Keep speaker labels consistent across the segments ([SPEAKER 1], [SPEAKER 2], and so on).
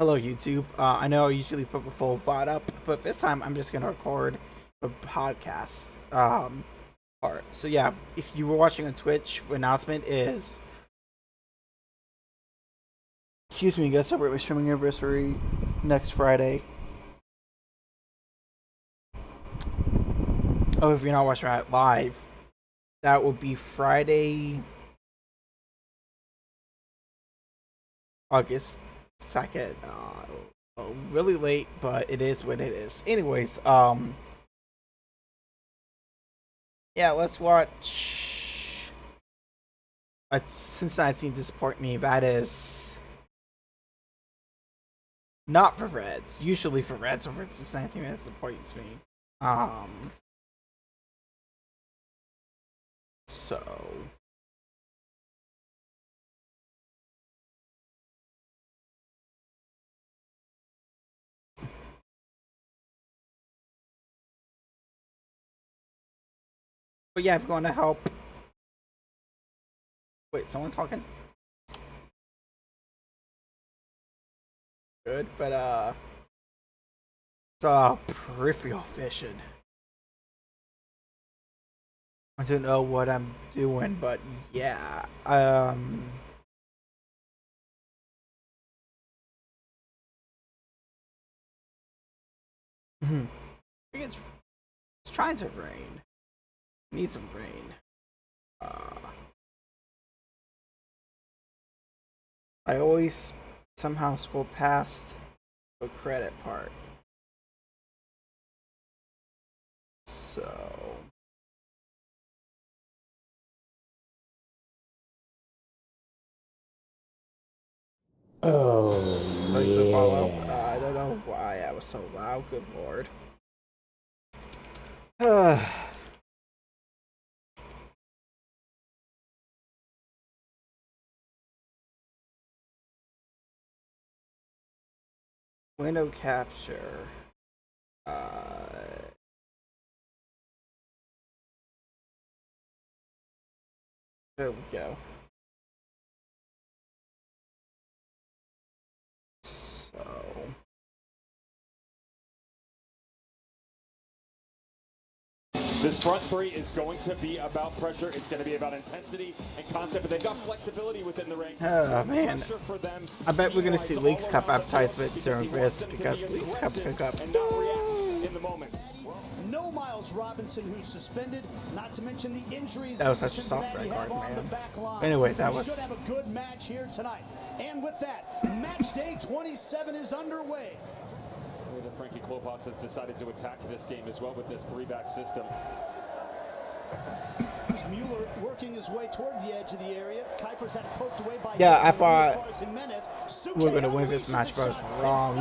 [SPEAKER 1] Hello, YouTube. I know I usually put the full VOD up, but this time I'm just gonna record a podcast part. So yeah, if you were watching on Twitch, the announcement is, excuse me, guys, celebrate my streaming anniversary next Friday. Oh, if you're not watching it live, that will be Friday, August 2nd. Really late, but it is what it is. Anyways, yeah, let's watch a Cincinnati team to support me. That is not for Reds. Usually for Reds or for Cincinnati team that supports me. So but yeah, if you want to help. Wait, someone talking? Good, but it's peripheral vision. I don't know what I'm doing, but yeah, I think it's trying to rain. Need some rain. I always somehow scroll past the credit part. So thanks for the follow. I don't know why I was so loud. Good lord. Window capture. There we go. So
[SPEAKER 2] this front three is going to be about pressure. It's going to be about intensity and concept, but they've got flexibility within the ring.
[SPEAKER 1] oh man, I bet we're gonna see Leagues Cup advertisements during this because Leagues Cup's gonna come.
[SPEAKER 2] And not react in the moment.
[SPEAKER 3] No Miles Robinson, who's suspended, not to mention the injuries.
[SPEAKER 1] That was such a soft red card, man. Anyways, that was.
[SPEAKER 3] Should have a good match here tonight. And with that, match day 27 is underway.
[SPEAKER 2] Frankie Klopas has decided to attack this game as well with this three-back system.
[SPEAKER 3] Mueller working his way toward the edge of the area. Kuiper's had poked away by.
[SPEAKER 1] Yeah, I thought we were gonna win this match, but I was wrong.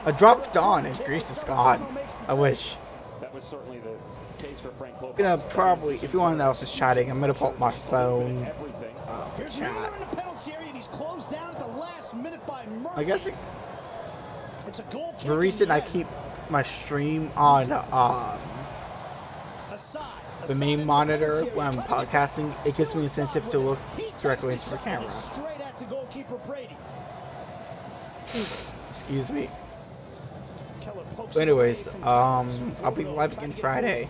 [SPEAKER 1] I dropped Dawn and Grease is gone. I wish.
[SPEAKER 2] That was certainly the case for Frank Klopas.
[SPEAKER 1] Gonna probably, if anyone else is chatting, I'm gonna pull up my phone for chat. I guess the reason I keep my stream on the main monitor when I'm podcasting, it gives me incentive to look directly into the camera. Excuse me. But anyways, I'll be live again Friday.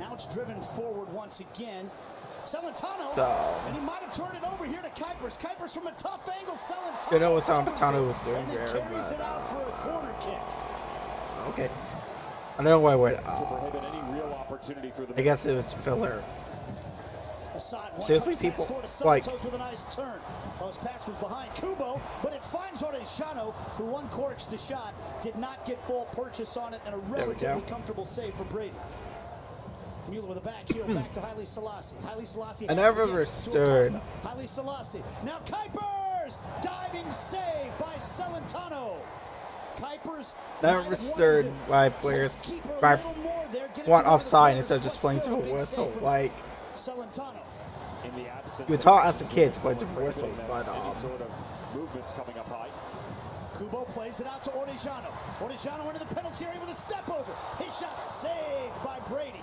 [SPEAKER 3] Now it's driven forward once again. Celentano,
[SPEAKER 1] so,
[SPEAKER 3] and he might have turned it over here to Kuipers. Kuipers from a tough angle. Celentano.
[SPEAKER 1] You know what Celentano was doing there,
[SPEAKER 3] carries it out for a corner kick.
[SPEAKER 1] Okay. I don't know why I went. I guess it was filler. Seriously, people like.
[SPEAKER 3] With a nice turn. His pass was behind Kubo, but it finds Orejano, who uncorks the shot. Did not get full purchase on it, and a relatively comfortable save for Brady. Mueller with a back heel, back to Haile Selassie. Haile Selassie.
[SPEAKER 1] I never understood.
[SPEAKER 3] Haile Selassie. Now Kuipers! Diving save by Celentano. Kuipers.
[SPEAKER 1] Never understood why players want offside instead of just playing to a whistle. Like, you were taught as a kid to play to a whistle, but
[SPEAKER 2] sort of movements coming up high.
[SPEAKER 3] Kubo plays it out to Orejano. Orejano into the penalty area with a step over. His shot saved by Brady.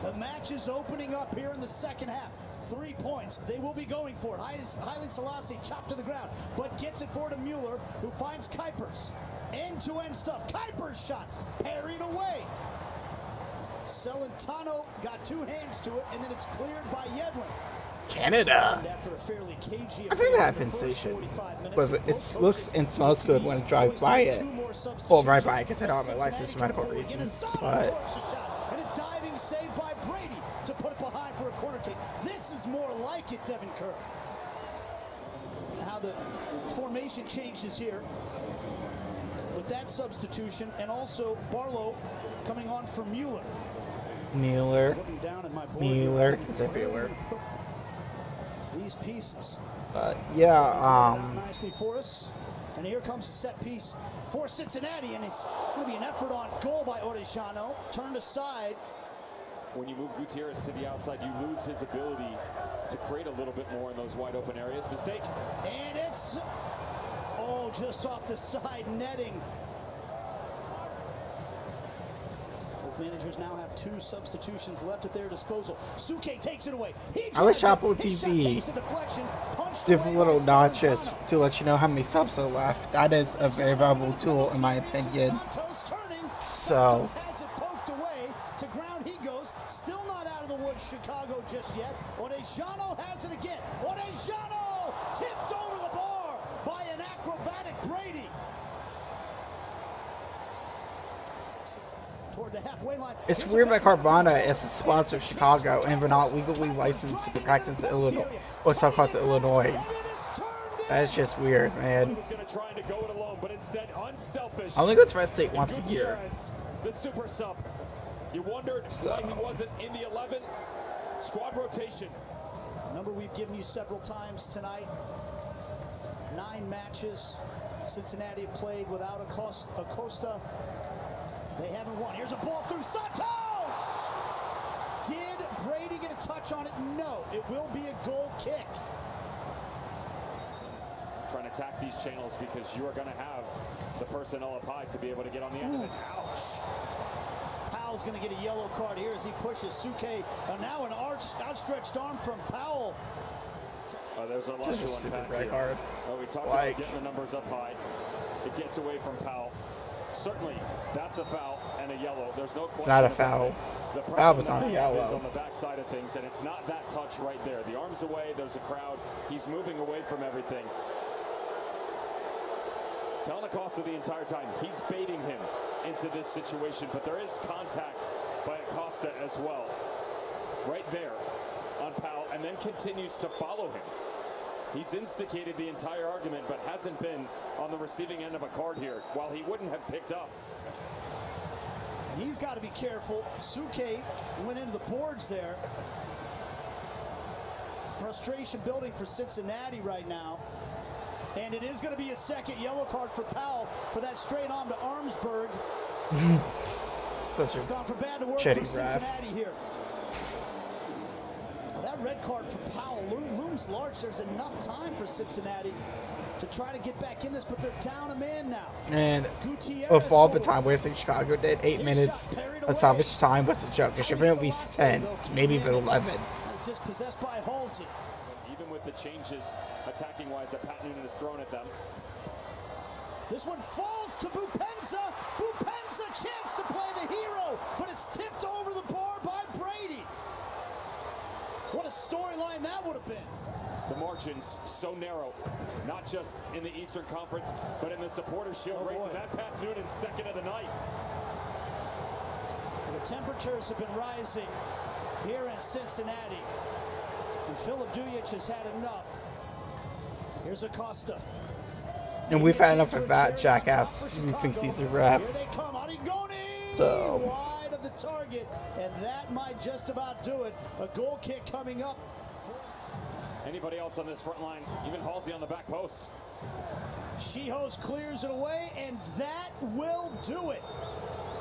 [SPEAKER 3] The match is opening up here in the second half. 3 points. They will be going for it. Haile Selassie chopped to the ground, but gets it forward to Mueller, who finds Kuipers. End-to-end stuff. Kuipers shot parried away. Celentano got 2 hands to it, and then it's cleared by Yedlin.
[SPEAKER 1] Canada. I think that Penn Station, but it looks and smells good when I drive by it. Well, right by it, because I don't have my license for medical reasons. But
[SPEAKER 3] and a diving save by Brady to put it behind for a corner kick. This is more like it, Devin Kerr. How the formation changes here with that substitution, and also Barlow coming on for Mueller.
[SPEAKER 1] Mueller is everywhere.
[SPEAKER 3] These pieces.
[SPEAKER 1] Yeah.
[SPEAKER 3] Nicely for us. And here comes the set piece for Cincinnati, and it's going to be an effort on goal by Orejano. Turned aside.
[SPEAKER 2] When you move Gutierrez to the outside, you lose his ability to create a little bit more in those wide open areas. Mistake.
[SPEAKER 3] And it's just off the side netting. Managers now have 2 substitutions left at their disposal. Suke takes it away.
[SPEAKER 1] I wish Apple TV did little notches to let you know how many subs are left. That is a very valuable tool, in my opinion. So.
[SPEAKER 3] To ground he goes. Still not out of the woods, Chicago just yet. Orejano has it again. Orejano tipped over the bar by an acrobatic Brady. Toward the halfway line.
[SPEAKER 1] It's weird that Carvana is a sponsor of Chicago and we're not legally licensed to practice in Illinois. What's that called Illinois? That's just weird, man. I only go to Red State once a year.
[SPEAKER 2] The super sub. You wondered why he wasn't in the 11. Squad rotation.
[SPEAKER 3] A number we've given you several times tonight. 9 matches. Cincinnati have played without Acosta. They haven't won. Here's a ball through Santos! Did Brady get a touch on it? No. It will be a goal kick.
[SPEAKER 2] Trying to attack these channels because you are going to have the personnel up high to be able to get on the end of it. Ouch.
[SPEAKER 3] Powell's going to get a yellow card here as he pushes Suke. Now an outstretched arm from Powell.
[SPEAKER 2] There's a lot to unpack here.
[SPEAKER 1] Card.
[SPEAKER 2] Well, we talked about getting the numbers up high. It gets away from Powell. Certainly, that's a foul and a yellow. There's no question.
[SPEAKER 1] It's not a foul.
[SPEAKER 2] The
[SPEAKER 1] foul was on a
[SPEAKER 2] is
[SPEAKER 1] yellow.
[SPEAKER 2] on the back side of things, and it's not that touch right there. The arm's away. There's a crowd. He's moving away from everything. Callan Acosta the entire time. He's baiting him into this situation, but there is contact by Acosta as well. Right there on Powell, and then continues to follow him. He's instigated the entire argument, but hasn't been on the receiving end of a card here, while he wouldn't have picked up.
[SPEAKER 3] He's got to be careful. Suke went into the boards there. Frustration building for Cincinnati right now. And it is going to be a second yellow card for Powell for that straight arm to Armsburg.
[SPEAKER 1] Such a
[SPEAKER 3] it's gone from bad to worse
[SPEAKER 1] shitty
[SPEAKER 3] for Cincinnati here. That red card for Powell looms large. There's enough time for Cincinnati to try to get back in this, but they're down a man now.
[SPEAKER 1] And of all the time wasting Chicago did, 8 minutes of salvage time was a joke. It should have been at least 10, maybe even 11.
[SPEAKER 3] Dispossessed by Halsey.
[SPEAKER 2] Even with the changes attacking-wise that Pat Noonan has thrown at them.
[SPEAKER 3] This one falls to Bupenza. Bupenza chance to play the hero, but it's tipped over the bar by Brady. What a storyline that would have been.
[SPEAKER 2] The margins so narrow, not just in the Eastern Conference, but in the Supporters' Shield race. And that Pat Noonan's second of the night.
[SPEAKER 3] The temperatures have been rising here in Cincinnati. And Filip Dujic has had enough. Here's Acosta.
[SPEAKER 1] And we've had enough of that jackass who thinks he's a ref.
[SPEAKER 3] Here they come. Arigoni
[SPEAKER 1] So
[SPEAKER 3] wide of the target, and that might just about do it. A goal kick coming up.
[SPEAKER 2] Anybody else on this front line? Even Halsey on the back post.
[SPEAKER 3] Shihos clears it away, and that will do it.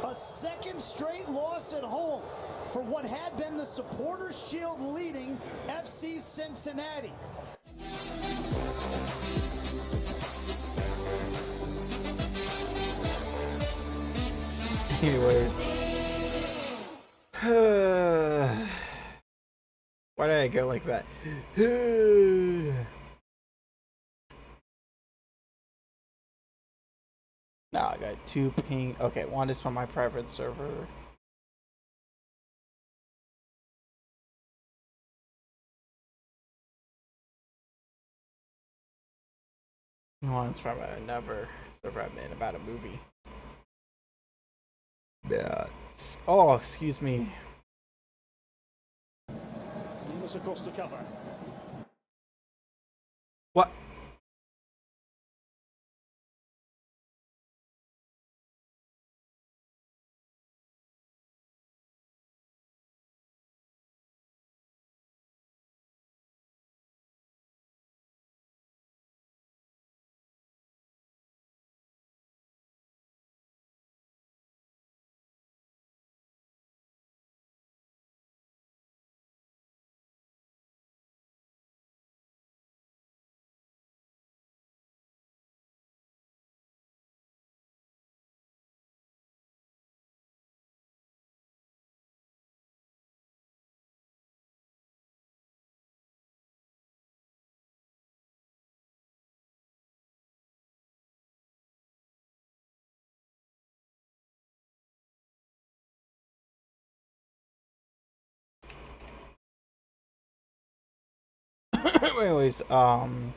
[SPEAKER 3] A second straight loss at home for what had been the Supporters' Shield leading FC Cincinnati.
[SPEAKER 1] anyways. Why did I go like that? Now I got 2 ping. Okay, one is from my private server. One's from another server I made about a movie. Yeah. Oh, excuse me.
[SPEAKER 3] He was across the cover.
[SPEAKER 1] What? Anyways,
[SPEAKER 3] Duncan.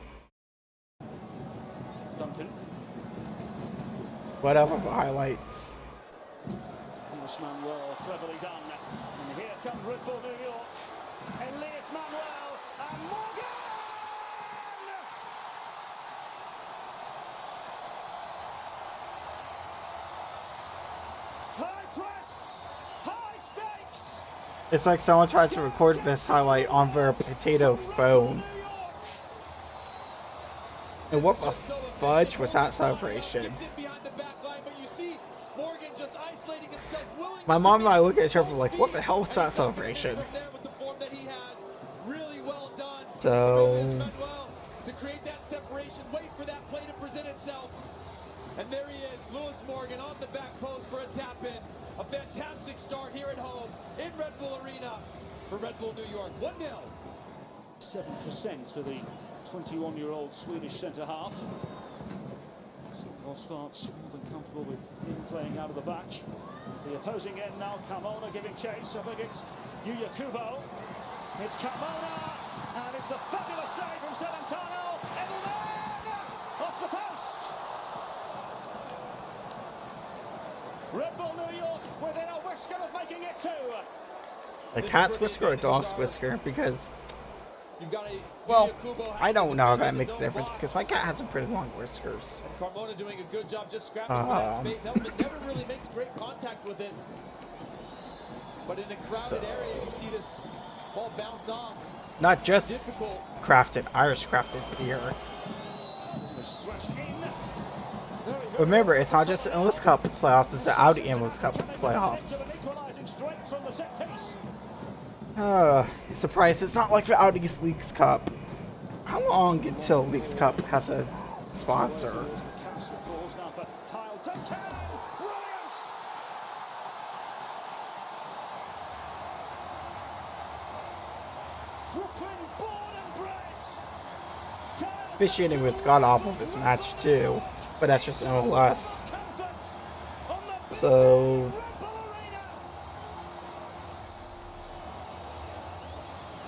[SPEAKER 1] what up with the highlights?
[SPEAKER 3] Elias Manuel, cleverly done. And here comes Red Bull New York. Elias Manuel and Morgan! High press, high stakes.
[SPEAKER 1] It's like someone tried to record this highlight on their potato phone. And what the fudge was that celebration? My mom and I look at each other like, what the hell was that celebration? So...
[SPEAKER 4] to create that separation, wait for that play to present itself. And there he is, Lewis Morgan on the back post for a tap-in. A fantastic start here at home in Red Bull Arena for Red Bull New York. 1-0.
[SPEAKER 3] 7% for the 21-year-old Swedish centre-half. Rosvart smooth and comfortable with him playing out of the back. The opposing end now, Carmona giving chase up against Yuya Kubo. It's Carmona, and it's a fabulous save from Celentano. Edelman off the post. Red Bull New York within a whisker of making it 2.
[SPEAKER 1] A cat's whisker or a dog's whisker? Because, well, I don't know if that makes a difference because my cat has some pretty long whiskers.
[SPEAKER 4] Carmona doing a good job just scrapping for that space. Edelman never really makes great contact with it. But in a crowded area, you see this ball bounce off.
[SPEAKER 1] Not just crafted, Irish crafted beer. Remember, it's not just the Endless Cup playoffs, it's the Audi Endless Cup playoffs. Surprised it's not like the Audi's Leagues Cup. How long until Leagues Cup has a sponsor? Officiating was god awful this match too, but that's just MLS. So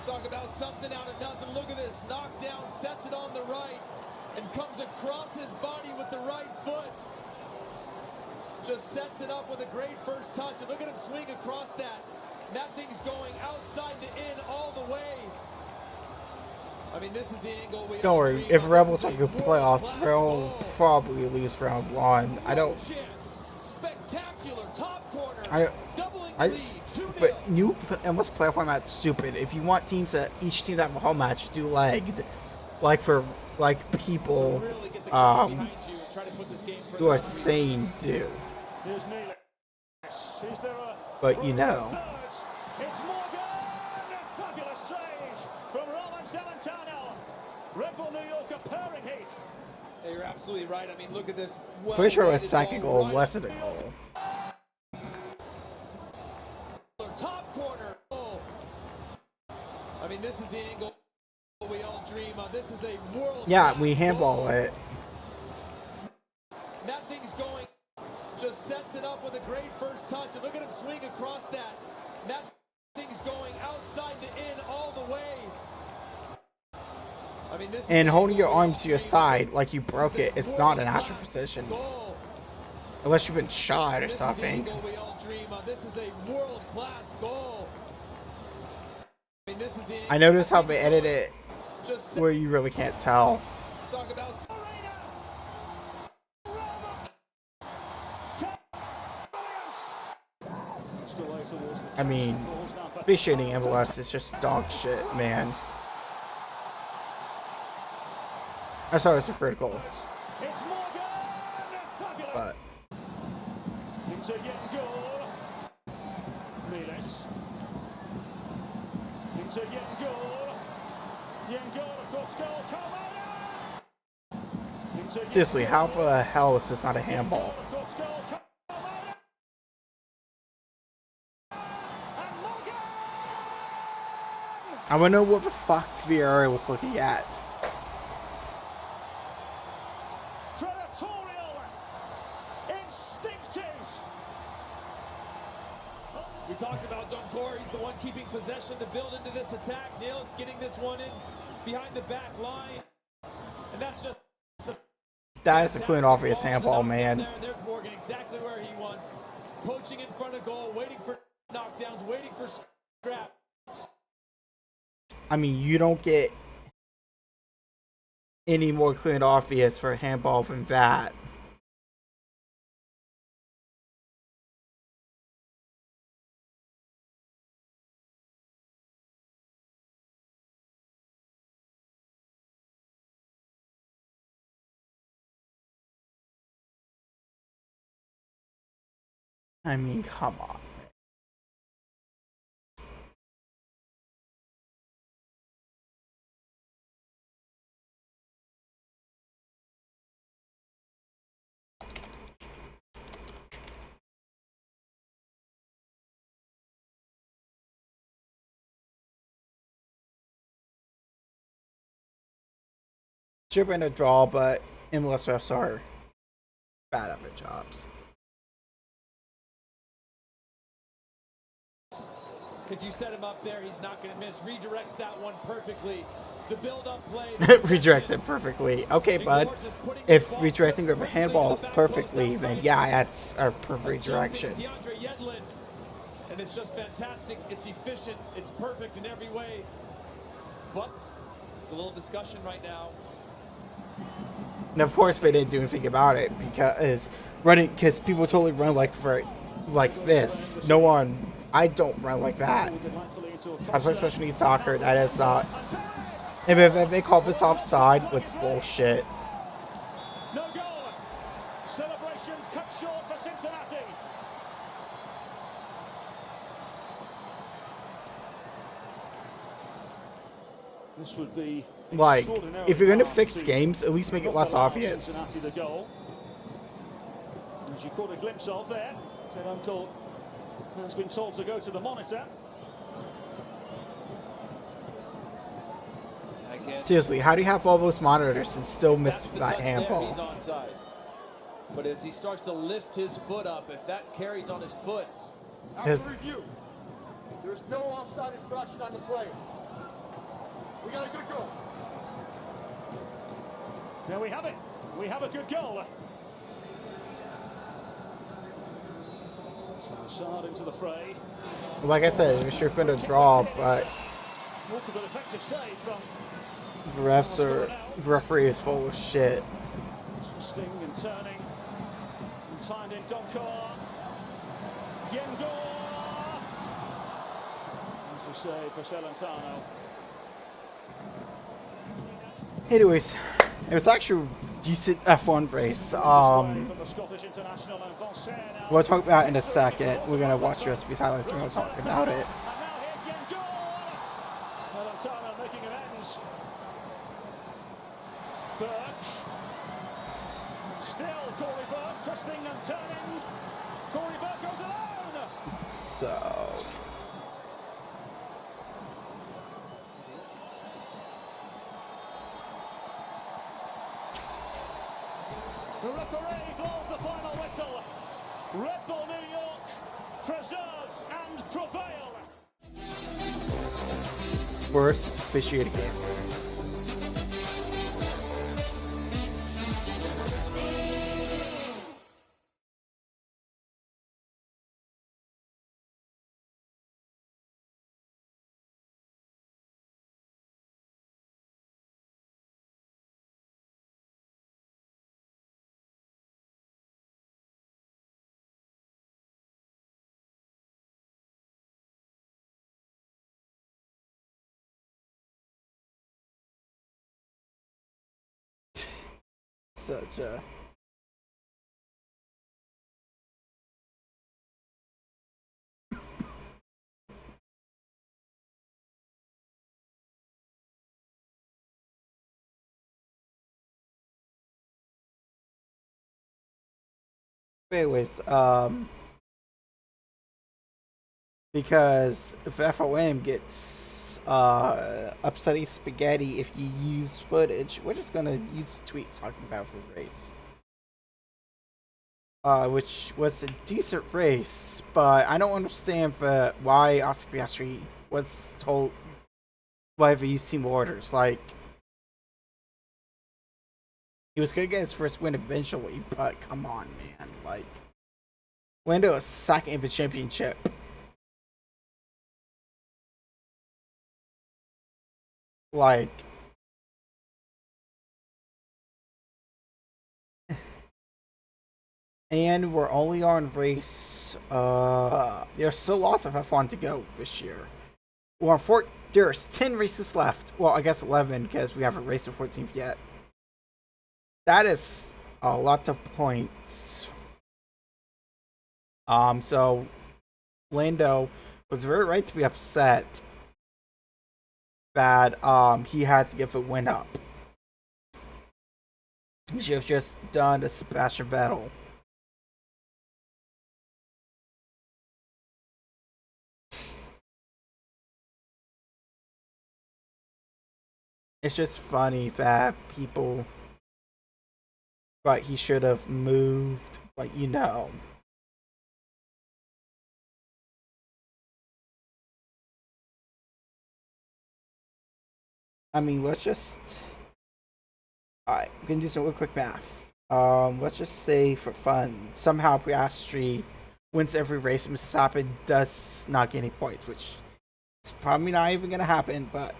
[SPEAKER 4] talk about something out of nothing. Look at this knockdown, sets it on the right and comes across his body with the right foot. Just sets it up with a great first touch, and look at him swing across that. And that thing's going outside the in all the way. I mean, this is the angle we
[SPEAKER 1] don't worry, if Rebels make the playoffs, they'll probably lose round 1. I don't.
[SPEAKER 4] Spectacular top corner.
[SPEAKER 1] But new MLS playoff format's stupid. If you want teams that each team that have a home match do legged, like people who are sane do. But you know.
[SPEAKER 3] It's Morgan! Fabulous save from Roman Celentano. Red Bull New York are purring, Heath.
[SPEAKER 4] Yeah, you're absolutely right. I mean, look at this.
[SPEAKER 1] Pretty sure it was second goal, less than a goal.
[SPEAKER 4] Top corner. Oh. I mean, this is the angle we all dream of. This is a world.
[SPEAKER 1] Yeah, we handball it.
[SPEAKER 4] That thing's going, just sets it up with a great first touch. And look at him swing across that. That thing's going outside the in all the way. I mean, this
[SPEAKER 1] And holding your arms to your side like you broke it, it's not a natural position. Unless you've been shot or something.
[SPEAKER 4] We all dream of. This is a world-class goal. I mean, this is the
[SPEAKER 1] I noticed how they edit it where you really can't tell.
[SPEAKER 4] talk about
[SPEAKER 1] I mean, officiating MLS is just dog shit, man. I saw it was a third goal. But seriously, how the hell is this not a handball? I want to know what the fuck VR was looking at.
[SPEAKER 4] We talked about Doncor. He's the one keeping possession to build into this attack. Nils getting this one in behind the back line. And that's just...
[SPEAKER 1] That is a clean obvious handball, man.
[SPEAKER 4] There's Morgan exactly where he wants. Poaching in front of goal, waiting for knockdowns, waiting for scraps.
[SPEAKER 1] I mean, you don't get any more clean and obvious for a handball than that. I mean, come on. Should have been a draw, but MLS refs are bad at their jobs.
[SPEAKER 4] If you set him up there, he's not going to miss. Redirects that one perfectly. The build-up play.
[SPEAKER 1] Redirects it perfectly. Okay, bud. If redirecting of a handball is perfectly, then yeah, that's a perfect redirection.
[SPEAKER 4] DeAndre Yedlin. And it's just fantastic. It's efficient. It's perfect in every way. But it's a little discussion right now.
[SPEAKER 1] And of course, they didn't do anything about it because people totally run like this. No one. I don't run like that. I play special needs soccer. That is not. If they call this offside, it's bullshit.
[SPEAKER 3] No goal. Celebrations cut short for Cincinnati. This would be
[SPEAKER 1] like, if you're gonna fix games, at least make it less obvious.
[SPEAKER 3] Cincinnati the goal. As you caught a glimpse of there, said Uncle has been told to go to the monitor.
[SPEAKER 1] Seriously, how do you have all those monitors and still miss that handball?
[SPEAKER 4] He's onside. But as he starts to lift his foot up, if that carries on his foot.
[SPEAKER 5] After review, there's no offside infraction on the play. We got a good goal.
[SPEAKER 3] There we have it. We have a good goal. Sard into the fray.
[SPEAKER 1] Like I said, it should have been a draw, but the referee is full of shit.
[SPEAKER 3] Twisting and turning and finding Doncor. Yengor. That's a save for Celentano.
[SPEAKER 1] Anyways, it was actually a decent F1 race. We'll talk about it in a second. We're going to watch the rest of these highlights. We're going to talk about it.
[SPEAKER 3] Celentano making amends. Burke. Still Corey Burke twisting and turning. Corey Burke goes alone.
[SPEAKER 1] So
[SPEAKER 3] The referee blows the final whistle. Red Bull New York preserve and prevail.
[SPEAKER 1] Worst officiated game. Such a anyways, because if FOM gets upsetting spaghetti if you use footage, we're just gonna use tweets talking about the race. Which was a decent race, but I don't understand why Oscar Piastri was told why they used team orders. Like, he was gonna get his first win eventually, but come on, man. Like, Lando is second in the championship. Like, and we're only on race. There's still lots of F1 to go this year. Well, there's 10 races left. Well, I guess 11 because we haven't raced the 14th yet. That is a lot of points. So Lando was very right to be upset that he had to give the win up. He should have just done a Sebastian Vettel. It's just funny that people, but he should have moved, but you know. I mean, let's just. Alright, we're gonna do some real quick math. Let's just say for fun, somehow Piastri wins every race, Verstappen does not get any points, which is probably not even gonna happen, but.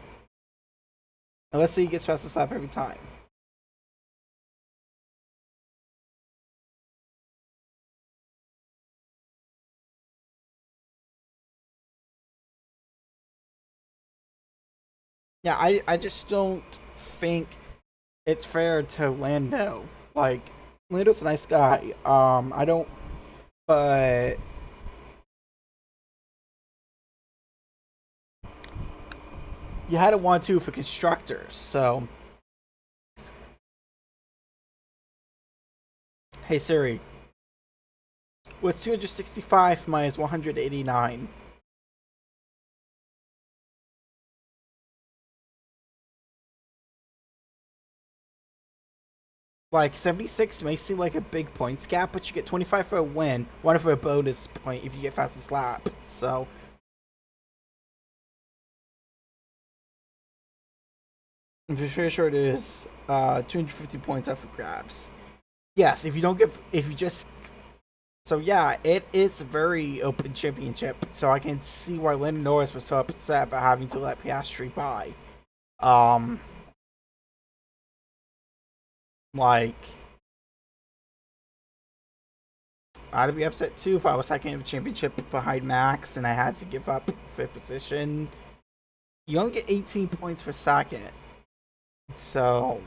[SPEAKER 1] And let's say he gets past the slap every time. Yeah, I just don't think it's fair to Lando. Like, Lando's a nice guy. I don't, but you had a 1-2 for constructors, so. Hey Siri, what's 265 minus 189? Like, 76 may seem like a big points gap, but you get 25 for a win, 1 for a bonus point if you get fastest lap, so. I'm pretty sure it is 250 points up for grabs. Yes, if you just. So yeah, it is a very open championship, so I can see why Lando Norris was so upset about having to let Piastri by. Like, I'd be upset too if I was second in the championship behind Max and I had to give up fifth position. You only get 18 points for second, so.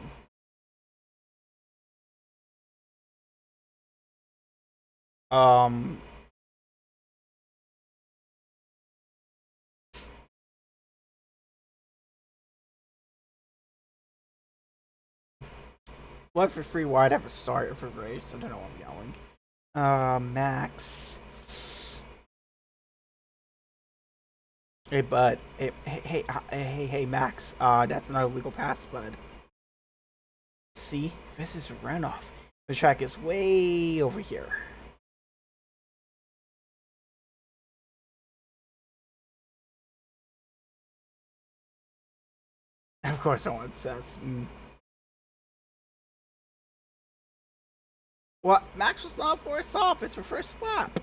[SPEAKER 1] Left for free wide have a start for race. I don't know what I'm yelling. Max. Hey, bud. Hey, Max. That's not a legal pass, bud. See? This is runoff. The track is way over here. Of course, no one says. What? Max was not forced off. It's for first lap.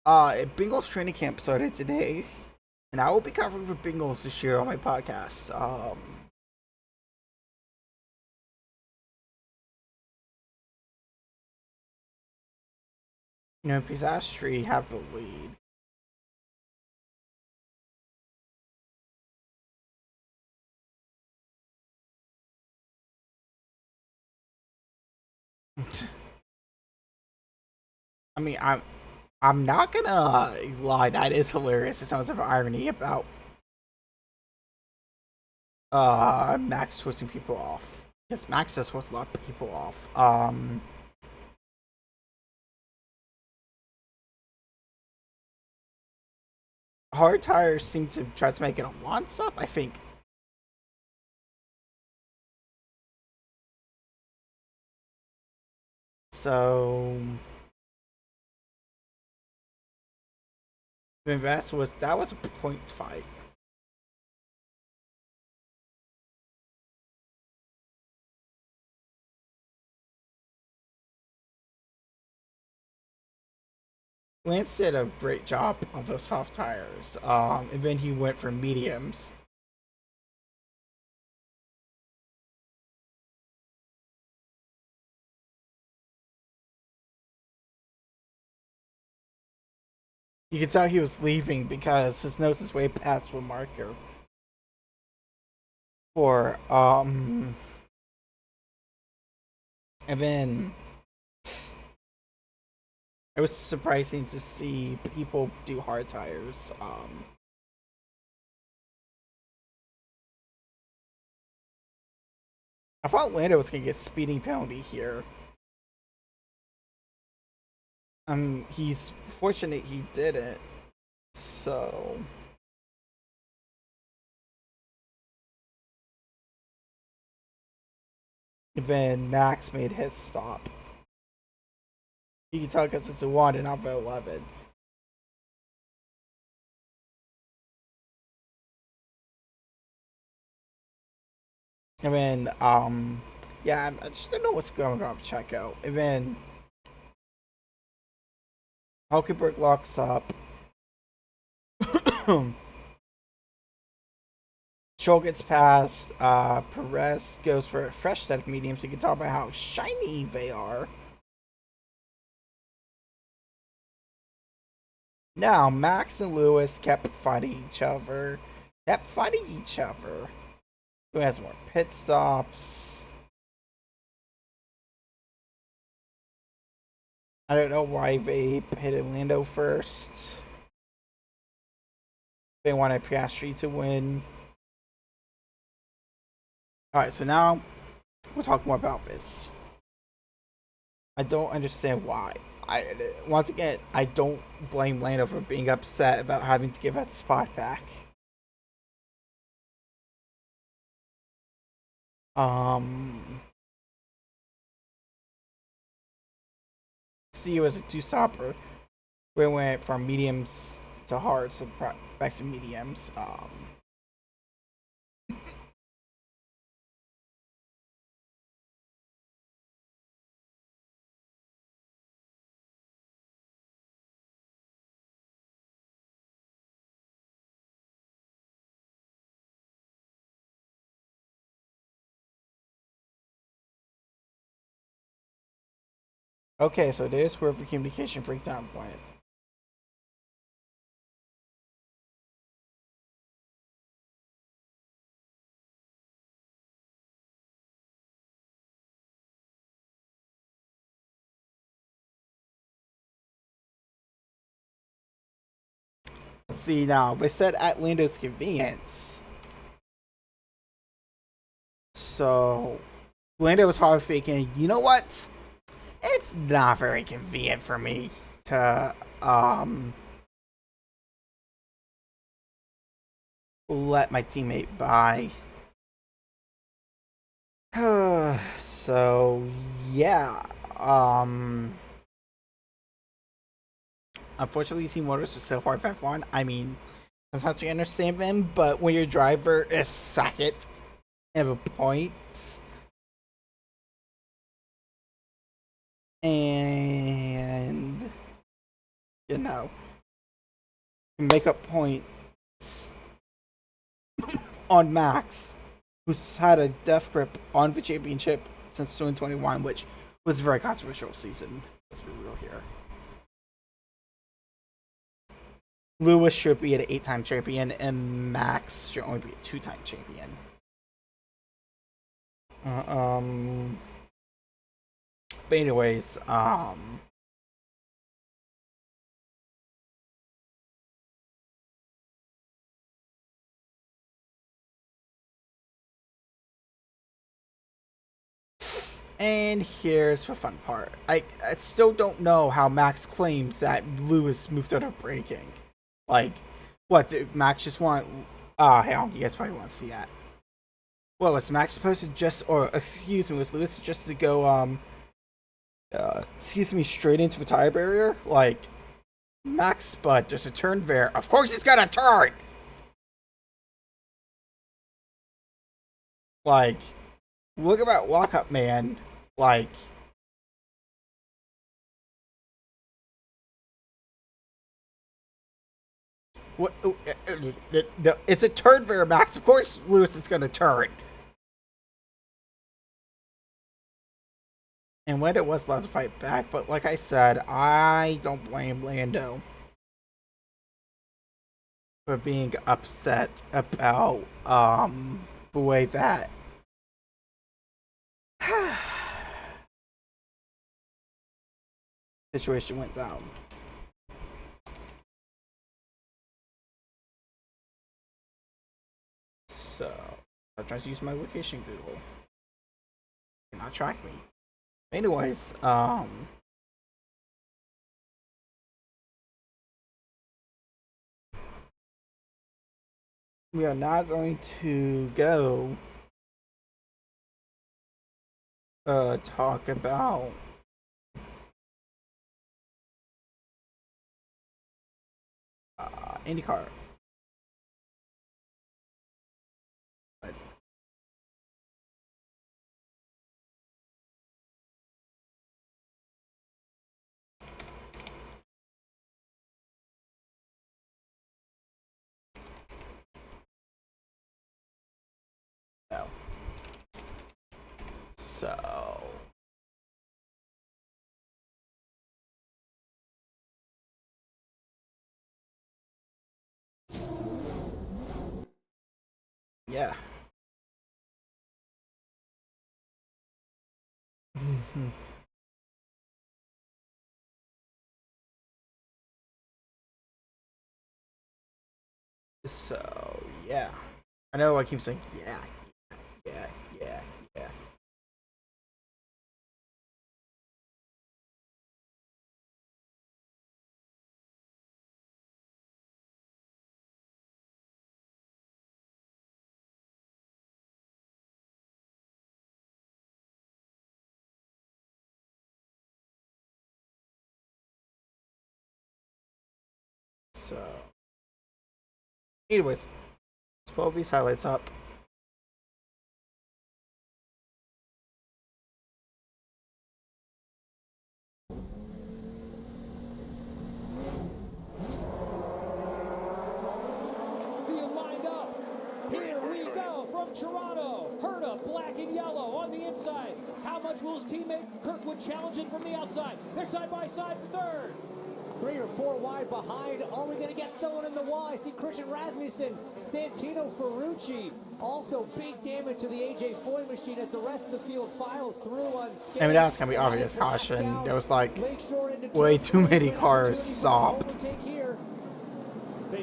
[SPEAKER 1] Bingle's training camp started today, and I will be covering for Bingles this year on my podcast. Piastri have the lead. I mean, I'm not gonna lie. That is hilarious. It sounds like irony about Max twisting people off. Yes, Max does twist a lot of people off. Hard tires seem to try to make it a one-stop, I think. So that was a point fight. Lance did a great job on those soft tires. And then he went for mediums. You could tell he was leaving because his nose is way past the marker. And then it was surprising to see people do hard tires. I thought Lando was gonna get speeding penalty here. He's fortunate he didn't. So then Max made his stop. You can tell because it's a 1 and not the 11. And then, yeah, I just don't know what's going on with Checo. And then Hulkenberg locks up. Stroll gets past. Perez goes for a fresh set of mediums. You can tell by how shiny they are. Now, Max and Lewis kept fighting each other. Who has more pit stops? I don't know why they pitted Lando first. They wanted Piastri to win. Alright, so now we'll talk more about this. I don't understand why. Once again, I don't blame Lando for being upset about having to give that spot back. See, it was a two-stopper. We went from mediums to hards, so back to mediums. Okay, so there's where the communication breakdown went. See, now they said at Lando's convenience. So Lando was hard thinking, you know what? It's not very convenient for me to let my teammate by. So So yeah, unfortunately, Team Motors is so hard for F1. I mean, sometimes we understand them, but when your driver is second in the points and you know make up points on Max, who's had a death grip on the championship since 2021, which was a very controversial season. Let's be real here. Lewis should be an 8-time champion, and Max should only be a 2-time champion. But anyways, and here's the fun part. I still don't know how Max claims that Lewis moved out of braking. Like, what, did Max just want... hell, you guys probably want to see that. What, was Max supposed to just... Or, excuse me, was Lewis just to go, excuse me, straight into the tire barrier? Like, Max, but there's a turn there. Of course he's gonna turn! Like, look at that lockup, man. Like... What? It's a turn there, Max. Of course Lewis is gonna turn. And when it was, let's fight back. But like I said, I don't blame Lando for being upset about the way that situation went down. So I'm trying to use my location Google. Not track me. Anyways, we are now going to go talk about IndyCar. No. So yeah. So yeah. I know I keep saying yeah. So anyways, let's pull these highlights up.
[SPEAKER 6] Field lined up. Here we go from Toronto. Herta, black and yellow on the inside. How much will his teammate Kirkwood challenge it from the outside? They're side by side for third.
[SPEAKER 3] 3 or 4 wide behind. Are we going to get someone in the Y? See Christian Rasmussen, Santino Ferrucci. Also big damage to the AJ Foy machine as the rest of the field files through on skate.
[SPEAKER 1] I mean, that's gonna be obvious caution. There was like way too many cars stopped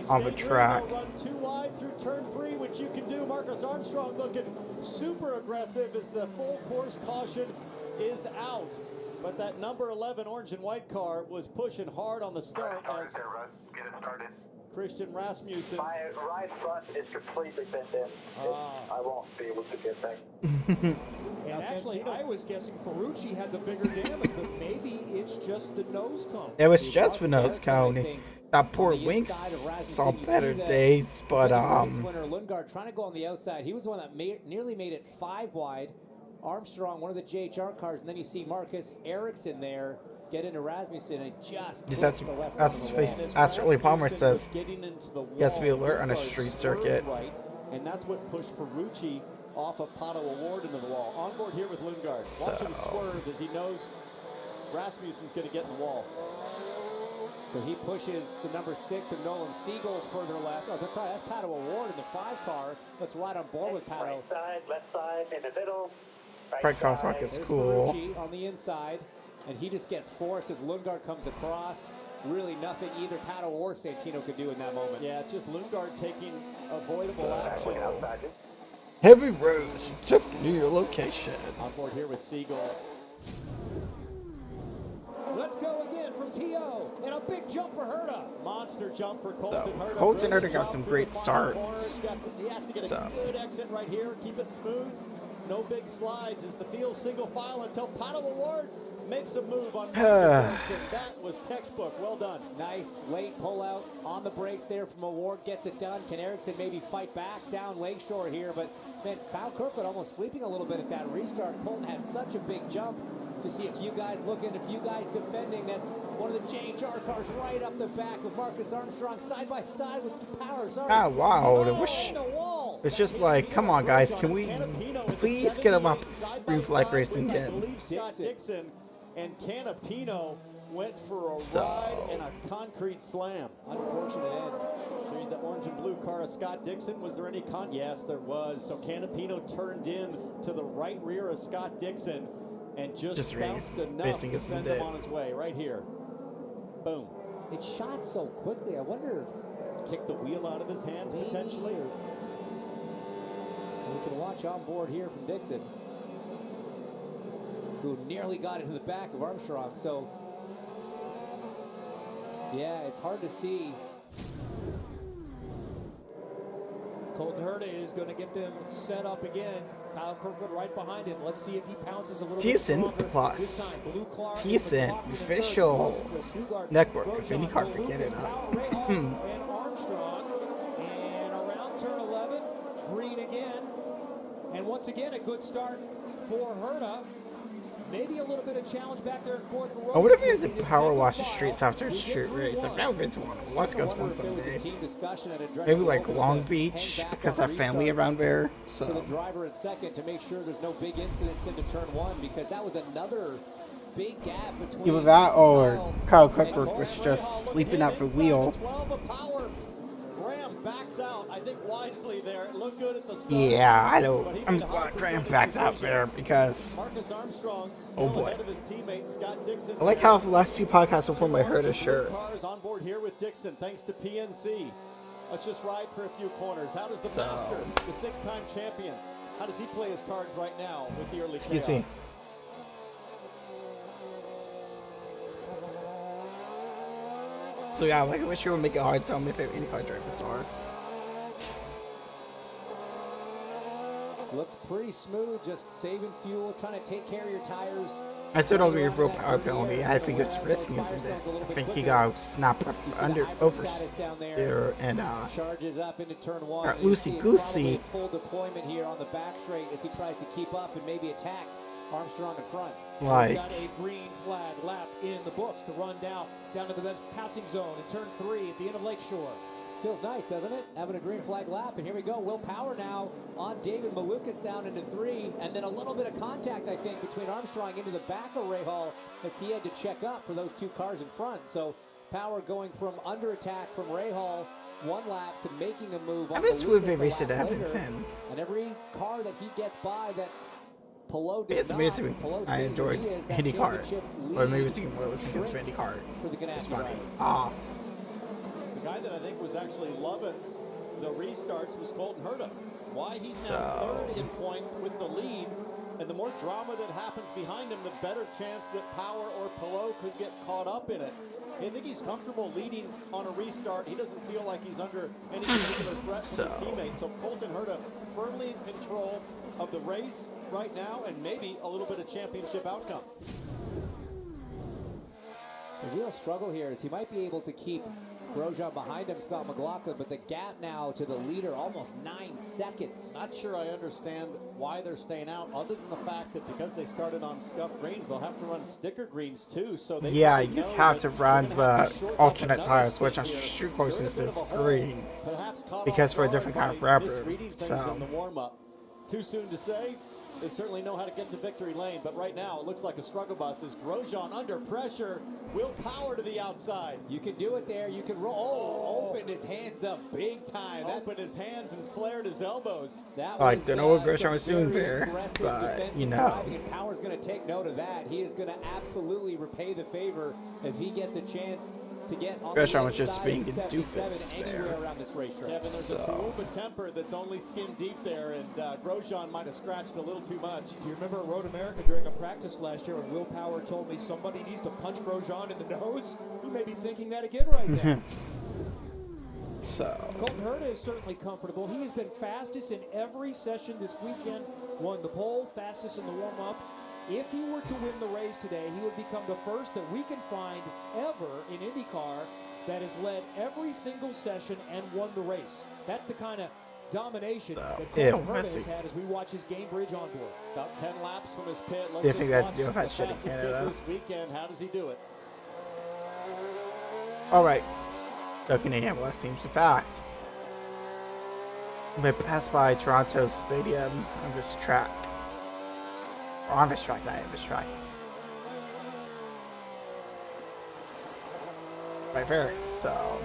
[SPEAKER 1] on the track.
[SPEAKER 5] Run too wide through turn 3, which you can do. Marcus Armstrong looking super aggressive as the full course caution is out. But that number 11 orange and white car was pushing hard on the start.
[SPEAKER 7] Get it started.
[SPEAKER 5] Christian Rasmussen.
[SPEAKER 7] My right front is completely bent in. I won't be able to get back.
[SPEAKER 6] And actually, I was guessing Ferrucci had the bigger damage, but maybe it's just the nose cone.
[SPEAKER 1] It was just for nose cone. That poor Winks saw better days, but
[SPEAKER 8] Winner Lundgaard trying to go on the outside. He was the one that nearly made it 5 wide. Armstrong, one of the JHR cars, and then you see Marcus Ericsson there get into Rasmussen and just
[SPEAKER 1] that's Astrally Palmer says he has to be alert on a street circuit.
[SPEAKER 5] Right, and that's what pushed Ferrucci off of Pato Award into the wall. On board here with Lundgaard. Watch him swerve as he knows Rasmussen's going to get in the wall.
[SPEAKER 8] So he pushes the number 6 of Nolan Siegel further left. Oh, that's right. That's Pato Award in the 5 car. Let's ride on board with Pato.
[SPEAKER 7] Right side, left side, in the middle.
[SPEAKER 1] Fred Crosswalk is cool.
[SPEAKER 8] Ferrucci on the inside, and he just gets forced as Lundgaard comes across. Really nothing either Pato or Santino could do in that moment.
[SPEAKER 5] Yeah, it's just Lundgaard taking avoidable action.
[SPEAKER 1] Heavy roads took you to your location.
[SPEAKER 5] On board here with Siegel.
[SPEAKER 6] Let's go again from T.O. and a big jump for Herta.
[SPEAKER 5] Monster jump for Colton Herta.
[SPEAKER 1] Colton Herta got some great starts.
[SPEAKER 5] He has to get a good exit right here. Keep it smooth. No big slides as the field single file until Pato Award makes a move on Marcus Ericsson. That was textbook. Well done.
[SPEAKER 8] Nice late pullout on the brakes there from Award. Gets it done. Can Ericsson maybe fight back down Lakeshore here? But man, Kyle Kirkwood almost sleeping a little bit at that restart. Colton had such a big jump. So we see a few guys looking, a few guys defending. That's one of the JHR cars right up the back of Marcus Armstrong side by side with Power. Sorry.
[SPEAKER 1] Ah, wow. It's just like, come on, guys. Can we please get him up green flag racing again?
[SPEAKER 5] Scott Dixon and Canapino went for a ride and a concrete slam.
[SPEAKER 8] Unfortunate end.
[SPEAKER 5] So the orange and blue car of Scott Dixon, was there any Yes, there was. So Canapino turned in to the right rear of Scott Dixon and just bounced enough to send him on his way right here. Boom.
[SPEAKER 8] It shot so quickly. I wonder
[SPEAKER 5] if kicked the wheel out of his hands potentially.
[SPEAKER 8] We can watch on board here from Dixon, who nearly got into the back of Armstrong. So, yeah, it's hard to see.
[SPEAKER 6] Colton Herta is going to get them set up again. Kyle Kirkwood right behind him. Let's see if he pounces a little bit stronger.
[SPEAKER 1] Plus. Decent official network of IndyCar for Canada.
[SPEAKER 6] And Armstrong. And around turn 11, green again. And once again, a good start for Herta. Maybe a little bit of challenge back there in fourth row.
[SPEAKER 1] I wonder if he has to power wash the streets after a street race. I've never been to one. Let's go to one someday. Maybe like Long Beach, because I have family around there. So.
[SPEAKER 8] For the driver in second to make sure there's no big incidents into turn 1, because that was another big gap between.
[SPEAKER 1] Either that or Kyle Kirkwood was just sleeping out for wheel.
[SPEAKER 5] Backs out, I think wisely there. It looked good at the start.
[SPEAKER 1] Yeah, I know. I'm glad Graham backs out there because.
[SPEAKER 5] Marcus Armstrong
[SPEAKER 1] oh boy.
[SPEAKER 5] Ahead of his teammate, Scott Dixon.
[SPEAKER 1] I like how the last 2 podcasts before my Herta shirt.
[SPEAKER 5] Cars on board here with Dixon, thanks to PNC. Let's just ride for a few corners. How does the master, the 6-time champion, how does he play his cards right now with the early
[SPEAKER 1] Excuse
[SPEAKER 5] chaos?
[SPEAKER 1] me. So yeah, like I wish you would make it hard to tell me if any car drivers are.
[SPEAKER 8] Looks pretty smooth, just saving fuel, trying to take care of your tires.
[SPEAKER 1] I still don't give real power penalty. I think it's risky, isn't it? I think he got snapped over there and
[SPEAKER 8] charges up into turn 1.
[SPEAKER 1] loosey goosey.
[SPEAKER 8] Full deployment here on the back straight as he tries to keep up and maybe attack Armstrong in front.
[SPEAKER 1] Like,
[SPEAKER 6] got a green flag lap in the books to run down to the passing zone in turn 3 at the end of Lakeshore.
[SPEAKER 8] Feels nice, doesn't it? Having a green flag lap, and here we go. Will Power now on David Malukas down into 3, and then a little bit of contact, I think, between Armstrong into the back of Rahal as he had to check up for those 2 cars in front. So Power going from under attack from Rahal 1 lap to making a move.
[SPEAKER 1] I miss Wood Racing at Edmonton.
[SPEAKER 8] And every car that he gets by that Pelot did
[SPEAKER 1] it's amazing. I enjoyed IndyCar. Or maybe it was even more listening to IndyCar. It's funny.
[SPEAKER 5] The guy that I think was actually loving the restarts was Colton Herta. Why he's now 3rd in points with the lead And the more drama that happens behind him, the better chance that Power or Palou could get caught up in it. I think he's comfortable leading on a restart. He doesn't feel like he's under any particular threat from his teammates. So Colton Herta firmly in control of the race right now, and maybe a little bit of championship outcome.
[SPEAKER 8] The real struggle here is he might be able to keep Grosjean behind him, Scott McLaughlin, but the gap now to the leader, almost 9 seconds.
[SPEAKER 5] Not sure I understand why they're staying out, other than the fact that because they started on scuffed greens, they'll have to run sticker greens too. So they
[SPEAKER 1] you have to run the alternate tires, which on street courses is green, because for a different kind of rubber. So
[SPEAKER 5] too soon to say. They certainly know how to get to victory lane, but right now it looks like a struggle bus as Grosjean under pressure. Will Power to the outside.
[SPEAKER 8] You can do it there. You can roll. Opened his hands up big time.
[SPEAKER 5] Opened his hands and flared his elbows.
[SPEAKER 8] That
[SPEAKER 1] I don't know what Grosjean was doing there, but you know.
[SPEAKER 8] And Power's going to take note of that. He is going to absolutely repay the favor if he gets a chance to get on
[SPEAKER 1] Grosjean was just being a doofus there.
[SPEAKER 8] Around this racetrack.
[SPEAKER 5] Kevin, there's a Taruba temper that's only skin deep there, and Grosjean might have scratched a little too much.
[SPEAKER 6] Do you remember at Road America during a practice last year when Will Power told me somebody needs to punch Grosjean in the nose? You may be thinking that again right now. Colton Herta is certainly comfortable. He has been fastest in every session this weekend. Won the pole, fastest in the warm-up. If he were to win the race today, he would become the first that we can find ever in IndyCar that has led every single session and won the race. That's the kind of domination that Colton Herta has had as we watch his game bridge on board.
[SPEAKER 5] About 10 laps from his pit.
[SPEAKER 1] Do you think that's to do with that shit in Canada?
[SPEAKER 5] This weekend, how does he do it?
[SPEAKER 1] All right. Looking at him, what seems a fact. They passed by Toronto Stadium on this track. On this track, not on this track. Right there, so.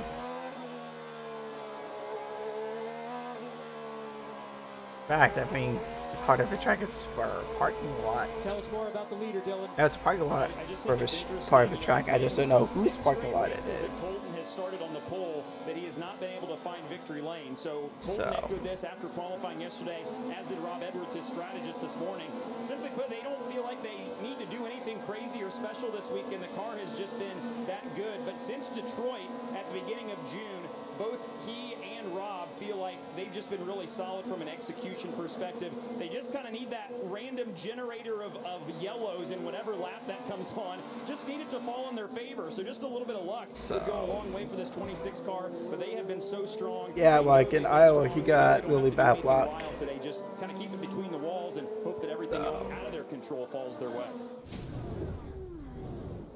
[SPEAKER 1] In fact, I think part of the track is for a parking lot.
[SPEAKER 6] Tell us more about the leader, Dylan.
[SPEAKER 1] That's a parking lot for this part of the track. I just don't know whose parking lot it is.
[SPEAKER 9] Colton has started on the pole, that he has not been able to find victory lane. So Colton echoed this after qualifying yesterday, as did Rob Edwards, his strategist this morning. Simply put, they don't feel like they need to do anything crazy or special this week, and the car has just been that good. But since Detroit at the beginning of June, both he and Rob feel like they've just been really solid from an execution perspective. They just kind of need that random generator of yellows in whatever lap that comes on. Just need it to fall in their favor. So just a little bit of luck would go a long way for this 26 car, but they have been so strong.
[SPEAKER 1] Yeah, like in Iowa, he got really bad luck.
[SPEAKER 9] Today, just kind of keep it between the walls and hope that everything else out of their control falls their way.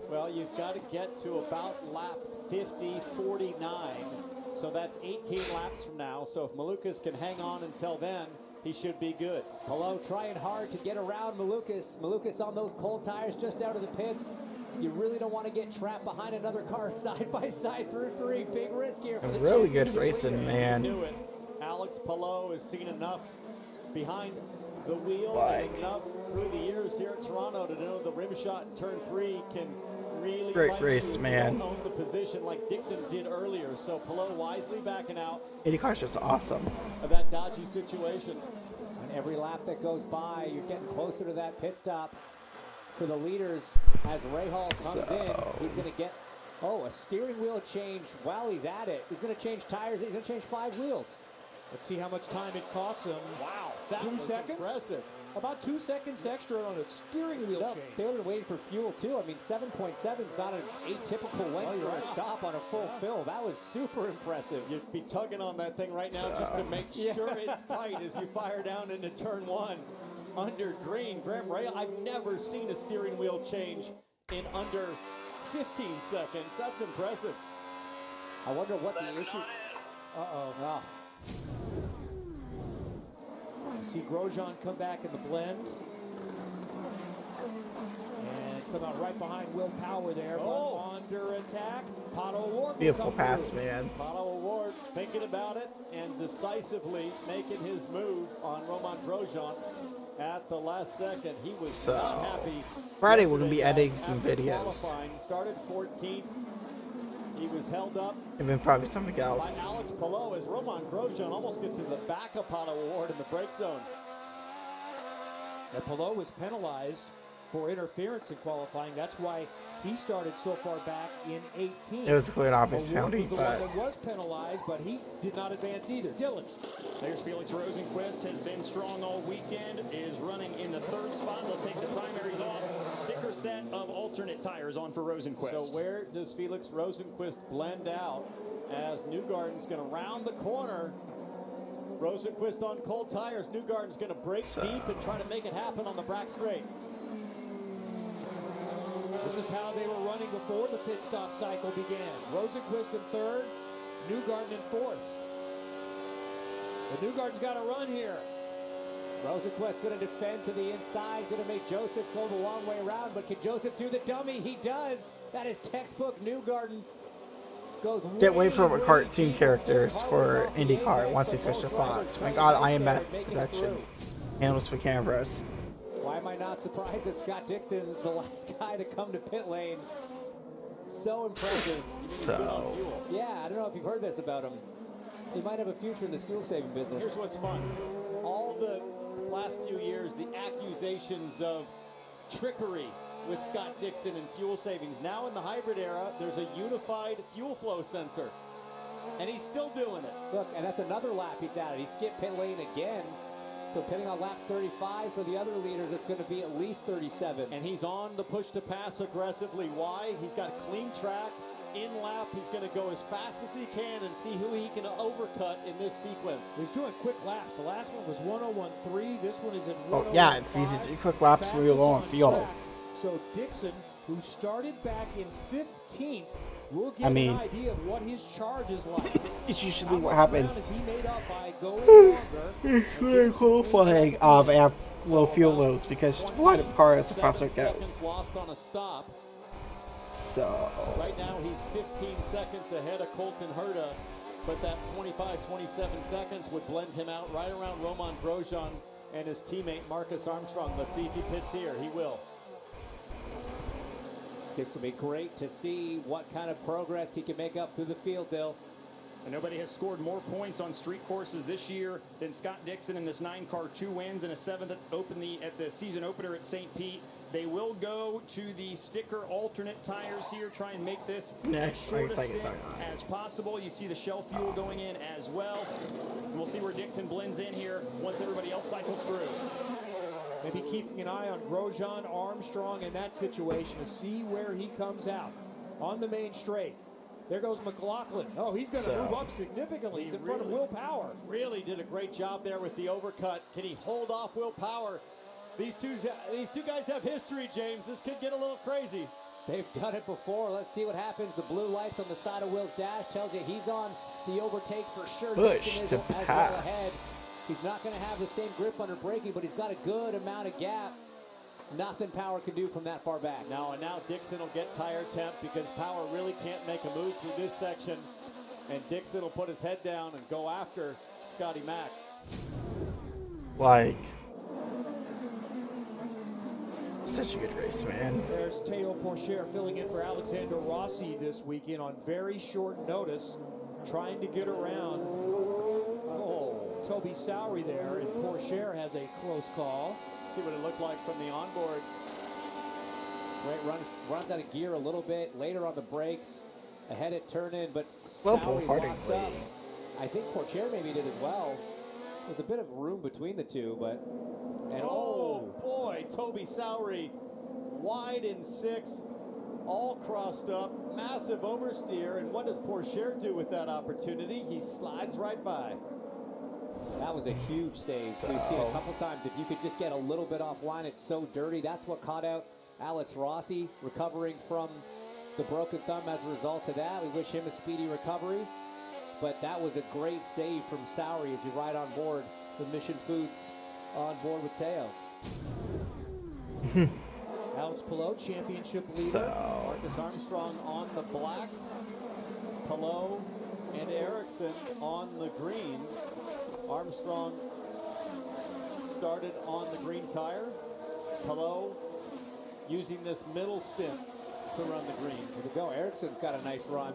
[SPEAKER 5] Well, you've got to get to about lap 50-49. So that's 18 laps from now. So if Malukas can hang on until then, he should be good.
[SPEAKER 8] Palou trying hard to get around Malukas. Malukas on those cold tires just out of the pits. You really don't want to get trapped behind another car side by side through 3. Big risk here for the
[SPEAKER 1] really good racing, man.
[SPEAKER 5] Alex Palou has seen enough behind the wheel and enough through the years here at Toronto to know the rim shot in turn 3 can really
[SPEAKER 1] great race, man.
[SPEAKER 5] Own the position like Dixon did earlier. So Palou wisely backing out.
[SPEAKER 1] IndyCar's just awesome.
[SPEAKER 5] Of that dodgy situation.
[SPEAKER 8] And every lap that goes by, you're getting closer to that pit stop for the leaders as Rahal comes in. He's going to get, a steering wheel change while he's at it. He's going to change tires. He's going to change 5 wheels.
[SPEAKER 6] Let's see how much time it costs him.
[SPEAKER 5] Wow, that
[SPEAKER 6] 2
[SPEAKER 5] was
[SPEAKER 6] seconds?
[SPEAKER 5] impressive.
[SPEAKER 6] About 2 seconds extra on a steering wheel change.
[SPEAKER 8] They were waiting for fuel too. I mean, 7.7 is not an atypical length for a stop on a full fill. That was super impressive.
[SPEAKER 5] You'd be tugging on that thing right now just to make sure it's tight as you fire down into turn 1 under green. Graham Ray, I've never seen a steering wheel change in under 15 seconds. That's impressive.
[SPEAKER 8] I wonder what the issue.
[SPEAKER 6] Oh. See Grosjean come back in the blend. And come out right behind Will Power there. But under attack. Pato O'Ward.
[SPEAKER 1] Beautiful pass, man.
[SPEAKER 5] Pato O'Ward thinking about it and decisively making his move on Romain Grosjean at the last second. He was not happy.
[SPEAKER 1] Friday we're going to be editing some videos.
[SPEAKER 5] Started 14th. He was held up.
[SPEAKER 1] And then probably something else.
[SPEAKER 5] By Alex Palou as Romain Grosjean almost gets in the back of Pato O'Ward in the brake zone.
[SPEAKER 6] And Palou was penalized for interference in qualifying. That's why he started so far back in 18.
[SPEAKER 1] It was a clear obvious penalty,
[SPEAKER 6] was the one that was penalized, but he did not advance either. Dylan.
[SPEAKER 9] There's Felix Rosenquist, has been strong all weekend, is running in the 3rd spot. They'll take the primaries off. Sticker set of alternate tires on for Rosenquist.
[SPEAKER 5] So where does Felix Rosenquist blend out as Newgarden's going to round the corner? Rosenquist on cold tires. Newgarden's going to break deep and try to make it happen on the back straight.
[SPEAKER 6] This is how they were running before the pit stop cycle began. Rosenquist in 3rd, Newgarden in 4th. But Newgarden's got to run here.
[SPEAKER 8] Rosenquist going to defend to the inside, going to make Joseph go the long way around, but can Joseph do the dummy? He does. That is textbook Newgarden.
[SPEAKER 1] Get away from cartoon characters for IndyCar once they switch to Fox. Thank God IMS Productions handles for cameras.
[SPEAKER 8] Why am I not surprised that Scott Dixon is the last guy to come to pit lane? So impressive.
[SPEAKER 1] So,
[SPEAKER 8] yeah, I don't know if you've heard this about him. He might have a future in this fuel-saving business.
[SPEAKER 5] Here's what's fun. All the last few years, the accusations of trickery with Scott Dixon and fuel savings. Now in the hybrid era, there's a unified fuel flow sensor, and he's still doing it.
[SPEAKER 8] Look, and that's another lap he's at it. He skipped pit lane again. So pitting on lap 35 for the other leaders, it's going to be at least 37.
[SPEAKER 5] And he's on the push to pass aggressively. Why? He's got a clean track. In lap, he's going to go as fast as he can and see who he can overcut in this sequence.
[SPEAKER 6] He's doing quick laps. The last one was 1:01.3. This one is in 1:01.5.
[SPEAKER 1] oh yeah, it's easy to do quick laps really low on fuel.
[SPEAKER 6] So Dixon, who started back in 15th, will get an idea of what his charge is like.
[SPEAKER 1] It's usually what happens.
[SPEAKER 6] Is he made up by going longer?
[SPEAKER 1] It's very qualifying of have low fuel loads because just flight of cars as fast as it goes.
[SPEAKER 5] Lost on a stop.
[SPEAKER 1] So
[SPEAKER 5] right now he's 15 seconds ahead of Colton Herta, but that 25-27 seconds would blend him out right around Roman Grosjean and his teammate Marcus Armstrong. Let's see if he pits here. He will.
[SPEAKER 8] This will be great to see what kind of progress he can make up through the field, Dill.
[SPEAKER 9] And nobody has scored more points on street courses this year than Scott Dixon in this 9-car, 2 wins and a 7th at the season opener at St. Pete. They will go to the sticker alternate tires here, try and make this as short a stint as possible. You see the Shell fuel going in as well. And we'll see where Dixon blends in here once everybody else cycles through.
[SPEAKER 6] Maybe keeping an eye on Grosjean, Armstrong in that situation to see where he comes out on the main straight. There goes McLaughlin. Oh, he's going to move up significantly. He's in front of Will Power.
[SPEAKER 5] Really did a great job there with the overcut. Can he hold off Will Power? These two guys have history, James. This could get a little crazy.
[SPEAKER 8] They've done it before. Let's see what happens. The blue lights on the side of Will's dash tells you he's on the overtake for sure.
[SPEAKER 1] Push to pass.
[SPEAKER 8] He's not going to have the same grip under braking, but he's got a good amount of gap. Nothing Power can do from that far back.
[SPEAKER 5] Now Dixon will get tire temp because Power really can't make a move through this section. And Dixon will put his head down and go after Scotty Mack.
[SPEAKER 1] Like, such a good race, man.
[SPEAKER 6] There's Teo Pourchaire filling in for Alexander Rossi this weekend on very short notice, trying to get around Toby Sowery there, and Pourchaire has a close call.
[SPEAKER 5] See what it looked like from the onboard.
[SPEAKER 8] Right, runs out of gear a little bit later on the brakes, ahead at turn in, but
[SPEAKER 1] well,
[SPEAKER 8] Sowery walks up. I think Pourchaire maybe did as well. There's a bit of room between the two, but
[SPEAKER 5] oh boy, Toby Sowery wide in 6, all crossed up, massive oversteer, and what does Pourchaire do with that opportunity? He slides right by.
[SPEAKER 8] That was a huge save. We've seen a couple times. If you could just get a little bit offline, it's so dirty. That's what caught out Alex Rossi, recovering from the broken thumb as a result of that. We wish him a speedy recovery. But that was a great save from Sowery as you ride on board with Mission Foods on board with Teo.
[SPEAKER 6] Alex Palou, championship leader.
[SPEAKER 5] Marcus Armstrong on the blacks. Palou and Ericsson on the greens. Armstrong started on the green tire. Palou using this middle stint to run the greens.
[SPEAKER 8] There we go. Ericsson's got a nice run.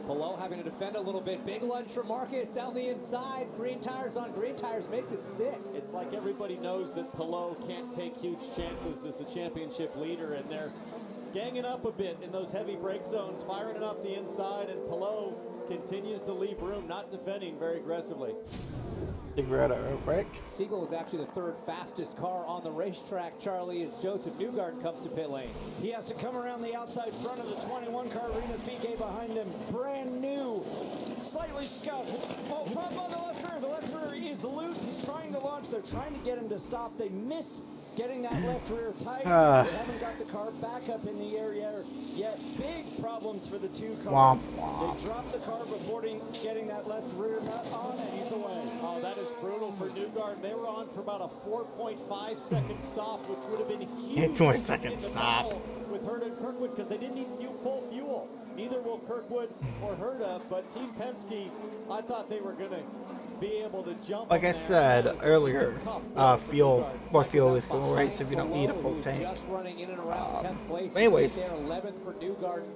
[SPEAKER 8] Below having to defend a little bit. Big lunge for Marcus down the inside. Green tires on green tires makes it stick.
[SPEAKER 5] It's like everybody knows that Pillow can't take huge chances as the championship leader, and they're ganging up a bit in those heavy brake zones, firing it up the inside, and Pillow continues to leave room, not defending very aggressively.
[SPEAKER 1] Big red arrow break.
[SPEAKER 8] Siegel was actually the third fastest car on the racetrack, Charlie, as Joseph Newgarden comes to pit lane.
[SPEAKER 9] He has to come around the outside front of the 21 car. Rena's PK behind him. Brand new. Slightly scuffed. Oh, front on the left rear. The left rear is loose. He's trying to launch. They're trying to get him to stop. They missed getting that left rear tight. They haven't got the car back up in the area yet. Big problems for the two cars. They dropped the car before getting that left rear nut on, and he's away.
[SPEAKER 5] Oh, that is brutal for Newgarden. They were on for about a 4.5 second stop, which would have been huge.
[SPEAKER 1] 20-second stop.
[SPEAKER 5] With Herta and Kirkwood, because they didn't need full fuel. Neither will Kirkwood or Herta, but Team Penske, I thought they were going to be able to jump.
[SPEAKER 1] Like I said earlier, more fuel is going right, so if you don't need a full tank.
[SPEAKER 8] Just running in and around 10th place.
[SPEAKER 1] Anyways,
[SPEAKER 8] 11th for Newgarden.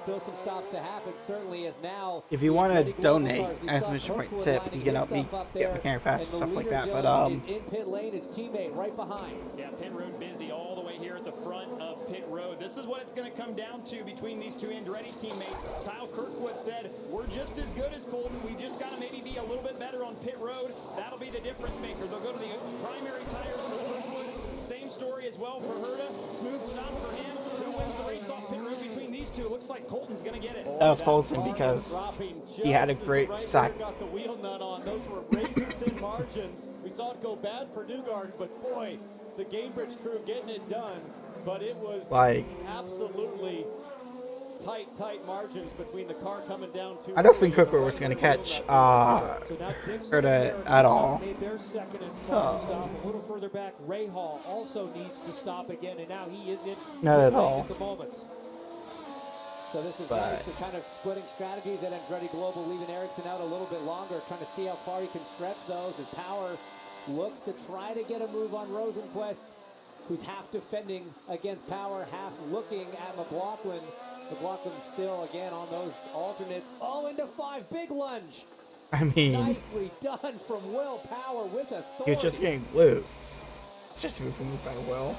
[SPEAKER 8] Still some stops to happen, certainly, as now.
[SPEAKER 1] If you want to donate as a Mission Point tip, you can help me get my camera fast and stuff like that. But
[SPEAKER 8] in pit lane, his teammate right behind.
[SPEAKER 9] Yeah, pit road busy all the way here at the front of pit road. This is what it's going to come down to between these two Andretti teammates. Kyle Kirkwood said, "We're just as good as Colton. We just got to maybe be a little bit better on pit road. That'll be the difference maker." They'll go to the primary tires for Kirkwood. Same story as well for Herta. Smooth stop for him. Who wins the race off pit road between these two? It looks like Colton's going to get it.
[SPEAKER 1] that was Colton because he had a great sack.
[SPEAKER 5] Got the wheel nut on. Those were razor thin margins. We saw it go bad for Newgarden, but boy, the Gamebridge crew getting it done. But it was
[SPEAKER 1] like
[SPEAKER 5] absolutely tight margins between the car coming down to.
[SPEAKER 1] I don't think Kirkwood was going to catch Herta at all. So
[SPEAKER 6] a little further back, Ray Hall also needs to stop again, and now he is in
[SPEAKER 1] not at all.
[SPEAKER 6] At the moment.
[SPEAKER 8] So this is nice, the kind of splitting strategies at Andretti Global, leaving Ericsson out a little bit longer, trying to see how far he can stretch those as Power looks to try to get a move on Rosenquist, who's half defending against Power, half looking at McLaughlin. McLaughlin still again on those alternates. Oh, into 5, big lunge.
[SPEAKER 1] I mean,
[SPEAKER 8] nicely done from Will Power with authority.
[SPEAKER 1] He was just getting loose. It's just moving by Will.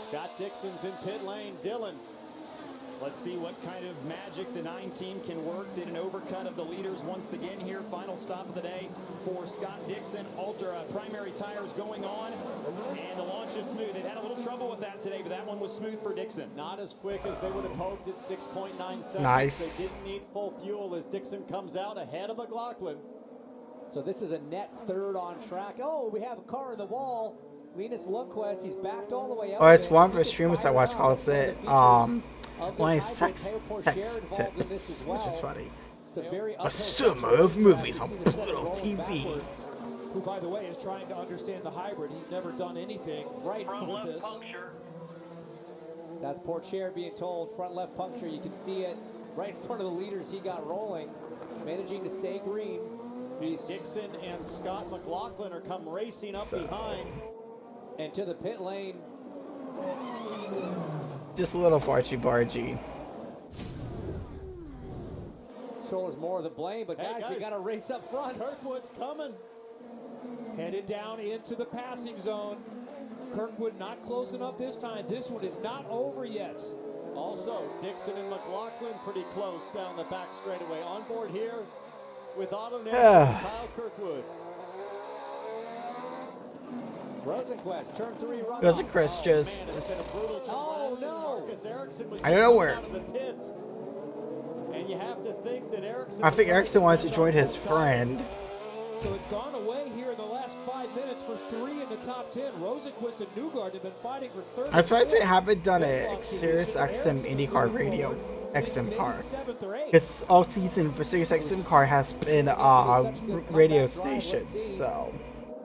[SPEAKER 5] Scott Dixon's in pit lane. Dylan.
[SPEAKER 9] Let's see what kind of magic the 9 team can work. Did an overcut of the leaders once again here. Final stop of the day for Scott Dixon. Primary tires going on, and the launch is smooth. They've had a little trouble with that today, but that one was smooth for Dixon.
[SPEAKER 5] Not as quick as they would have hoped at 6.9 seconds.
[SPEAKER 1] Nice.
[SPEAKER 5] They didn't need full fuel as Dixon comes out ahead of McLaughlin.
[SPEAKER 8] So this is a net third on track. Oh, we have a car in the wall. Linus Lundqvist, he's backed all the way up.
[SPEAKER 1] Oh, it's one of the streamers I watch calls it one of his text tips, which is funny. A summer of movies on Pluto TV.
[SPEAKER 6] Who, by the way, is trying to understand the hybrid. He's never done anything right with this.
[SPEAKER 8] That's Portier being told, front left puncture. You can see it right in front of the leaders. He got rolling, managing to stay green.
[SPEAKER 5] Dixon and Scott McLaughlin are come racing up behind.
[SPEAKER 8] And to the pit lane.
[SPEAKER 1] Just a little bargy.
[SPEAKER 8] Shoulders more of the blame, but guys, we got to race up front.
[SPEAKER 5] Kirkwood's coming.
[SPEAKER 6] Headed down into the passing zone. Kirkwood not close enough this time. This one is not over yet.
[SPEAKER 5] Also, Dixon and McLaughlin pretty close down the back straightaway. On board here with AutoNet, Kyle Kirkwood.
[SPEAKER 8] Rosenquist, turn 3 run.
[SPEAKER 1] Rosenquist just
[SPEAKER 8] oh no!
[SPEAKER 1] I don't know where.
[SPEAKER 5] And you have to think that Ericsson.
[SPEAKER 1] I think Ericsson wants to join his friend.
[SPEAKER 6] So it's gone away here in the last 5 minutes for 3 in the top 10. Rosenquist and Newgarden have been fighting for 30.
[SPEAKER 1] I'm surprised we haven't done a Sirius XM IndyCar radio XM car. It's all season for Sirius XM car has been radio stations. So.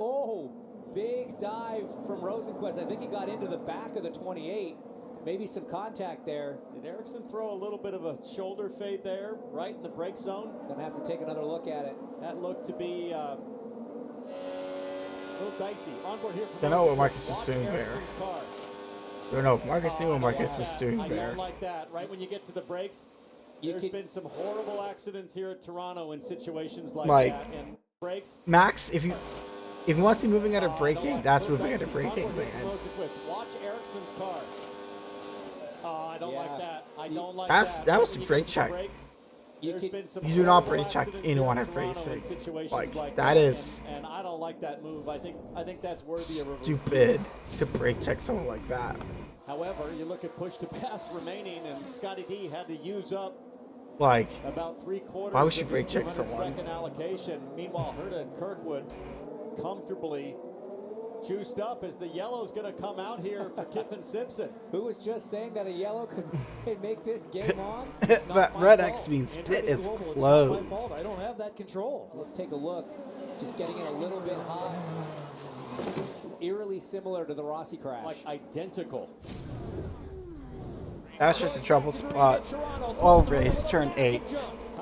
[SPEAKER 8] Oh, big dive from Rosenquist. I think he got into the back of the 28. Maybe some contact there.
[SPEAKER 5] Did Ericsson throw a little bit of a shoulder fade there, right in the brake zone?
[SPEAKER 8] Gonna have to take another look at it.
[SPEAKER 5] That looked to be a little dicey. On board here.
[SPEAKER 1] Don't know what Marcus was doing there. Don't know if Marcus knew what Marcus was doing
[SPEAKER 5] I
[SPEAKER 1] there.
[SPEAKER 5] don't like that. Right when you get to the brakes, There's been some horrible accidents here at Toronto in situations like that. And brakes.
[SPEAKER 1] Max, if you want to see moving under braking, that's moving under braking, man.
[SPEAKER 5] Watch Ericsson's car. Oh, I don't like that. I don't like
[SPEAKER 1] that. That was a brake check. You do not brake check anyone at racing. Like that is.
[SPEAKER 5] And I don't like that move. I think that's worthy of a
[SPEAKER 1] stupid to brake check someone like that.
[SPEAKER 5] However, you look at push to pass remaining, and Scotty D had to use up
[SPEAKER 1] like
[SPEAKER 5] about 3/4.
[SPEAKER 1] Why would you brake check someone?
[SPEAKER 5] Second allocation. Meanwhile, Herta and Kirkwood comfortably juiced up as the yellow's going to come out here for Kiffin Simpson.
[SPEAKER 8] Who was just saying that a yellow could make this game on?
[SPEAKER 1] But Red X means pit is closed.
[SPEAKER 6] I don't have that control.
[SPEAKER 8] Let's take a look. Just getting it a little bit hot. Eerily similar to the Rossi crash.
[SPEAKER 5] Like identical.
[SPEAKER 1] That's just a trouble spot. All race, turn 8.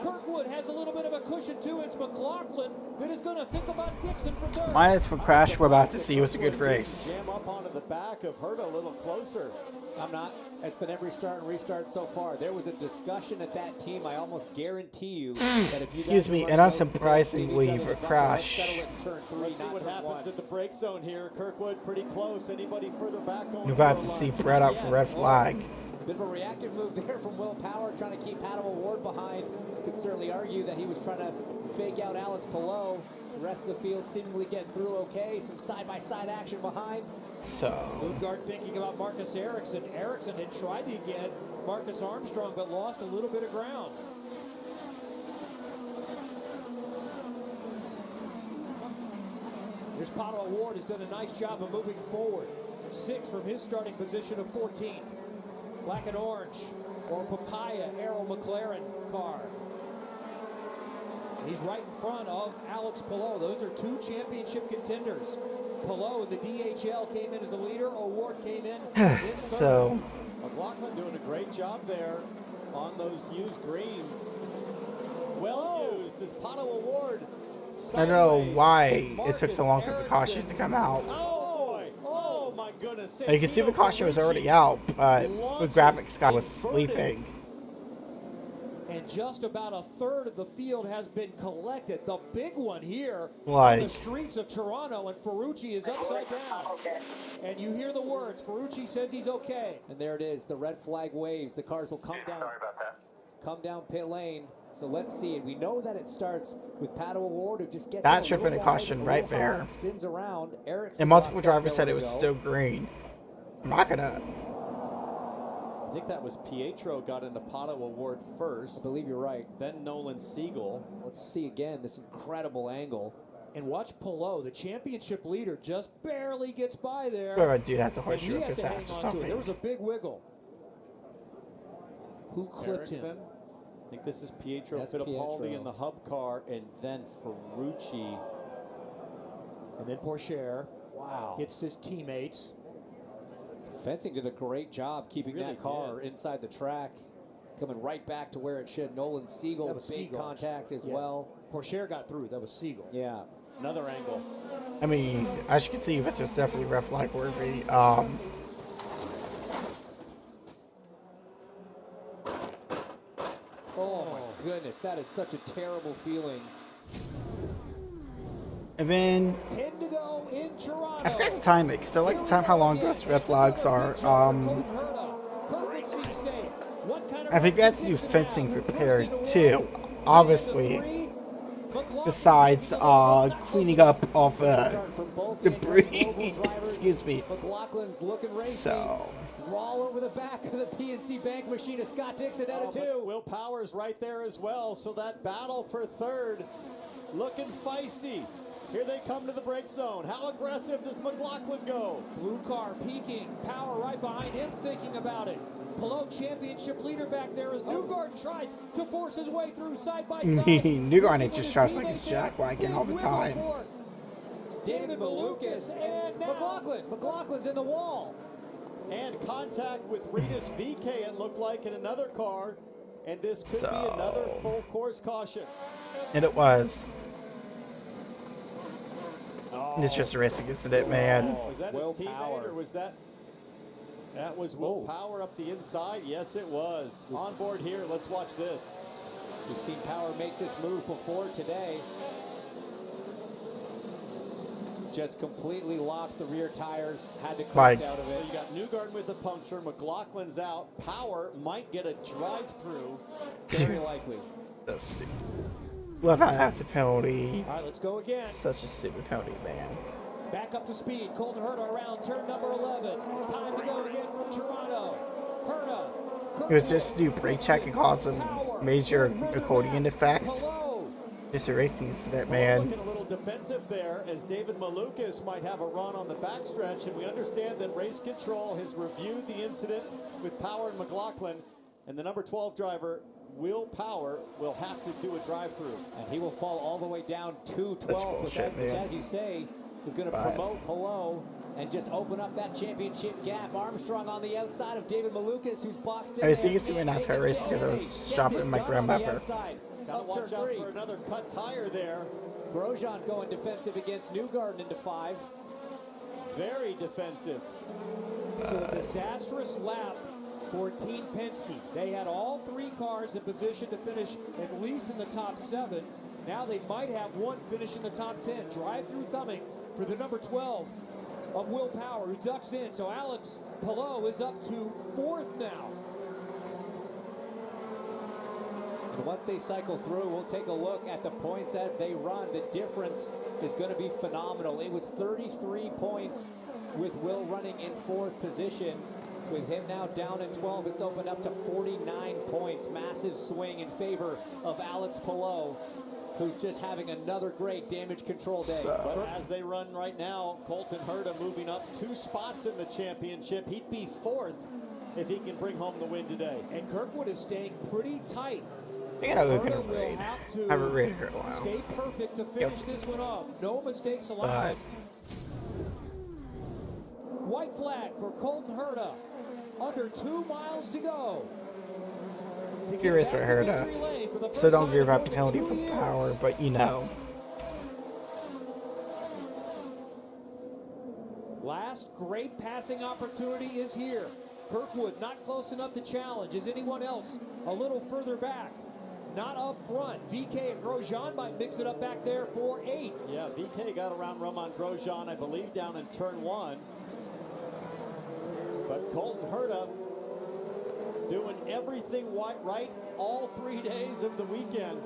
[SPEAKER 6] Kirkwood has a little bit of a cushion too. It's McLaughlin that is going to think about Dixon for third.
[SPEAKER 1] Minus for crash we're about to see. It was a good race.
[SPEAKER 5] Jam up onto the back of Herta a little closer.
[SPEAKER 8] I'm not. It's been every start and restart so far. There was a discussion at that team. I almost guarantee you that if you
[SPEAKER 1] excuse me, and unsurprisingly for crash.
[SPEAKER 5] Let's see what happens at the brake zone here. Kirkwood pretty close. Anybody further back going?
[SPEAKER 1] You're about to see Brett out for red flag.
[SPEAKER 8] Bit of a reactive move there from Will Power, trying to keep Pato O'Ward behind. Could certainly argue that he was trying to fake out Alex Palou. The rest of the field seemingly getting through okay. Some side-by-side action behind.
[SPEAKER 1] So
[SPEAKER 6] Lugard thinking about Marcus Ericsson. Ericsson had tried to get Marcus Armstrong, but lost a little bit of ground. Here's Pato O'Ward, has done a nice job of moving forward. 6 from his starting position of 14th. Black and orange, or papaya, Arrow McLaren car. He's right in front of Alex Palou. Those are 2 championship contenders. Palou, the DHL, came in as the leader. O'Ward came in.
[SPEAKER 1] So
[SPEAKER 5] McLaughlin doing a great job there on those used greens. Well used as Pato O'Ward.
[SPEAKER 1] I don't know why it took so long for the caution to come out.
[SPEAKER 5] Oh my goodness.
[SPEAKER 1] And you can see the caution was already out, but the graphics guy was sleeping.
[SPEAKER 6] And just about a third of the field has been collected. The big one here
[SPEAKER 1] like
[SPEAKER 6] on the streets of Toronto, and Ferrucci is upside down. And you hear the words. Ferrucci says he's okay.
[SPEAKER 8] And there it is. The red flag waves. The cars will come down.
[SPEAKER 7] Sorry about that.
[SPEAKER 8] Come down pit lane. So let's see it. We know that it starts with Pato O'Ward, who just gets
[SPEAKER 1] that tripping a caution right there.
[SPEAKER 8] Spins around.
[SPEAKER 1] And multiple drivers said it was still green. I'm not gonna.
[SPEAKER 5] I think that was Pietro got into Pato O'Ward first.
[SPEAKER 8] I believe you're right.
[SPEAKER 5] Then Nolan Siegel.
[SPEAKER 8] Let's see again this incredible angle.
[SPEAKER 6] And watch Palou, the championship leader, just barely gets by there.
[SPEAKER 1] Oh, dude, that's a horseshoe up his ass or something.
[SPEAKER 6] There was a big wiggle. Who clipped him?
[SPEAKER 5] I think this is Pietro Fittipaldi in the hub car, and then Ferrucci.
[SPEAKER 6] And then Pourchaire.
[SPEAKER 8] Wow.
[SPEAKER 6] Hits his teammates.
[SPEAKER 8] Fencing did a great job keeping that car inside the track. Coming right back to where it should. Nolan Siegel, big Siegel, contact as well.
[SPEAKER 6] Pourchaire got through. That was Siegel.
[SPEAKER 8] Yeah.
[SPEAKER 5] Another angle.
[SPEAKER 1] I mean, as you can see, this was definitely red flag worthy.
[SPEAKER 8] Oh my goodness, that is such a terrible feeling.
[SPEAKER 1] And then
[SPEAKER 6] 10 to go in Toronto.
[SPEAKER 1] I forgot to time it because I like to time how long those red flags are. I forgot to do fencing repair too. Obviously, besides cleaning up off debris. Excuse me. So.
[SPEAKER 8] All over the back of the PNC Bank machine of Scott Dixon out of 2.
[SPEAKER 5] Will Power's right there as well, so that battle for third looking feisty. Here they come to the brake zone. How aggressive does McLaughlin go?
[SPEAKER 6] Blue car peaking. Power right behind him thinking about it. Palou championship leader back there as Newgarden tries to force his way through side by side.
[SPEAKER 1] Newgarden just drives like a jackwagon all the time.
[SPEAKER 8] David Malukas and McLaughlin's in the wall.
[SPEAKER 5] And contact with Ritas VK, it looked like, in another car. And this could be another full course caution.
[SPEAKER 1] And it was. It's just a racing incident, man.
[SPEAKER 5] Was that his teammate or was that? That was Will Power up the inside. Yes, it was. On board here. Let's watch this.
[SPEAKER 8] We've seen Power make this move before today. Just completely locked the rear tires. Had to correct out of it.
[SPEAKER 5] So you got Newgarden with the puncture. McLaughlin's out. Power might get a drive-through.
[SPEAKER 8] Very likely.
[SPEAKER 1] That's stupid. Love how that's a penalty.
[SPEAKER 6] All right, let's go again.
[SPEAKER 1] Such a stupid penalty, man.
[SPEAKER 6] Back up to speed. Colton Herta around turn number 11. Time to go again from Toronto. Herta.
[SPEAKER 1] It was just to do brake check and cause a major accordion effect. Just a racing incident, man.
[SPEAKER 5] Looking a little defensive there as David Malukas might have a run on the backstretch, and we understand that race control has reviewed the incident with Power and McLaughlin, and the number 12 driver, Will Power, will have to do a drive-through.
[SPEAKER 8] And he will fall all the way down to 12, which, as you say, is going to promote below and just open up that championship gap. Armstrong on the outside of David Malukas, who's boxed in.
[SPEAKER 1] I think it's a NASCAR race because I was shopping my ground buffer.
[SPEAKER 5] Gotta watch out for another cut tire there.
[SPEAKER 8] Grosjean going defensive against Newgarden into 5.
[SPEAKER 5] Very defensive.
[SPEAKER 6] So a disastrous lap for Team Penske. They had all 3 cars in position to finish at least in the top 7. Now they might have one finish in the top 10. Drive-through coming for the number 12 of Will Power, who ducks in. So Alex Palou is up to 4th now.
[SPEAKER 8] And once they cycle through, we'll take a look at the points as they run. The difference is going to be phenomenal. It was 33 points with Will running in 4th position. With him now down in 12, it's opened up to 49 points. Massive swing in favor of Alex Palou, who's just having another great damage control day.
[SPEAKER 5] But as they run right now, Colton Herta moving up 2 spots in the championship. He'd be 4th if he can bring home the win today.
[SPEAKER 6] And Kirkwood is staying pretty tight.
[SPEAKER 1] I gotta look at a raid. I haven't raided her in a while.
[SPEAKER 6] Stay perfect to finish this one off. No mistakes allowed. White flag for Colton Herta. Under 2 miles to go.
[SPEAKER 1] Curious for Herta. So don't give up penalty for Power, but you know.
[SPEAKER 6] Last great passing opportunity is here. Kirkwood not close enough to challenge. Is anyone else a little further back? Not up front. VK and Grosjean might mix it up back there for 8th.
[SPEAKER 5] Yeah, VK got around Roman Grosjean, I believe, down in turn 1. But Colton Herta doing everything right all 3 days of the weekend.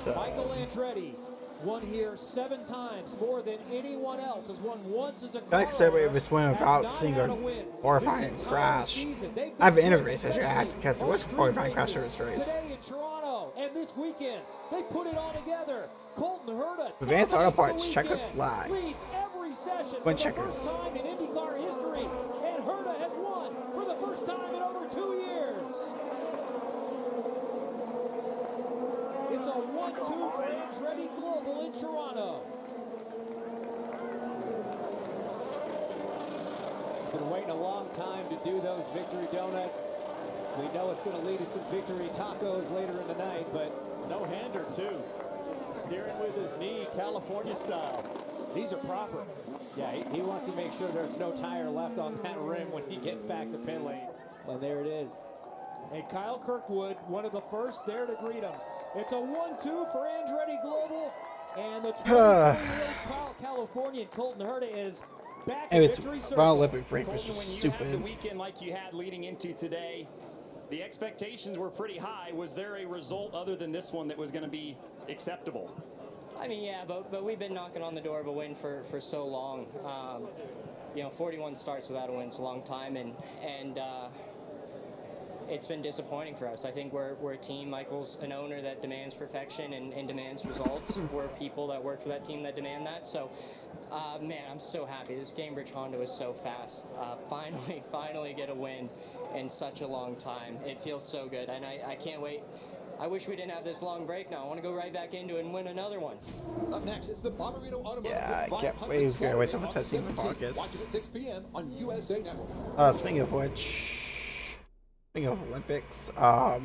[SPEAKER 6] Michael Andretti won here 7 times, more than anyone else. Has won once as a car.
[SPEAKER 1] I like celebrate this win without seeing a horrifying crash. I've ended race as act because it was a horrifying crash of this race.
[SPEAKER 6] Today in Toronto and this weekend, they put it all together. Colton Herta.
[SPEAKER 1] Advanced Auto Parts checkered flags.
[SPEAKER 6] Every session
[SPEAKER 1] One
[SPEAKER 6] for
[SPEAKER 1] checkers.
[SPEAKER 6] the first time in IndyCar history, and Herta has won for the first time in over 2 years. It's a 1-2 for Andretti Global in Toronto.
[SPEAKER 8] Been waiting a long time to do those victory donuts. We know it's going to lead to some victory tacos later in the night, but
[SPEAKER 5] no-hander too. Steering with his knee, California style.
[SPEAKER 6] These are proper.
[SPEAKER 8] Yeah, he wants to make sure there's no tire left on that rim when he gets back to pit lane. And there it is.
[SPEAKER 6] And Kyle Kirkwood, one of the first there to greet him. It's a 1-2 for Andretti Global. And the 20-year-old Californian Colton Herta is back in victory circle.
[SPEAKER 1] Olympic break was just stupid.
[SPEAKER 9] When you have the weekend like you had leading into today, the expectations were pretty high. Was there a result other than this one that was going to be acceptable?
[SPEAKER 10] I mean, yeah, but we've been knocking on the door of a win for so long. You know, 41 starts without a win's a long time, and it's been disappointing for us. I think we're a team. Michael's an owner that demands perfection and demands results. We're people that work for that team that demand that. So, man, I'm so happy. This Cambridge Honda was so fast. Finally get a win in such a long time. It feels so good, and I can't wait. I wish we didn't have this long break now. I want to go right back into it and win another one.
[SPEAKER 11] Up next, it's the Bommarito Automotive.
[SPEAKER 1] Yeah, I can't wait till it's 17th of August.
[SPEAKER 11] Watch it at 6 p.m. on USA Network.
[SPEAKER 1] Speaking of Olympics, how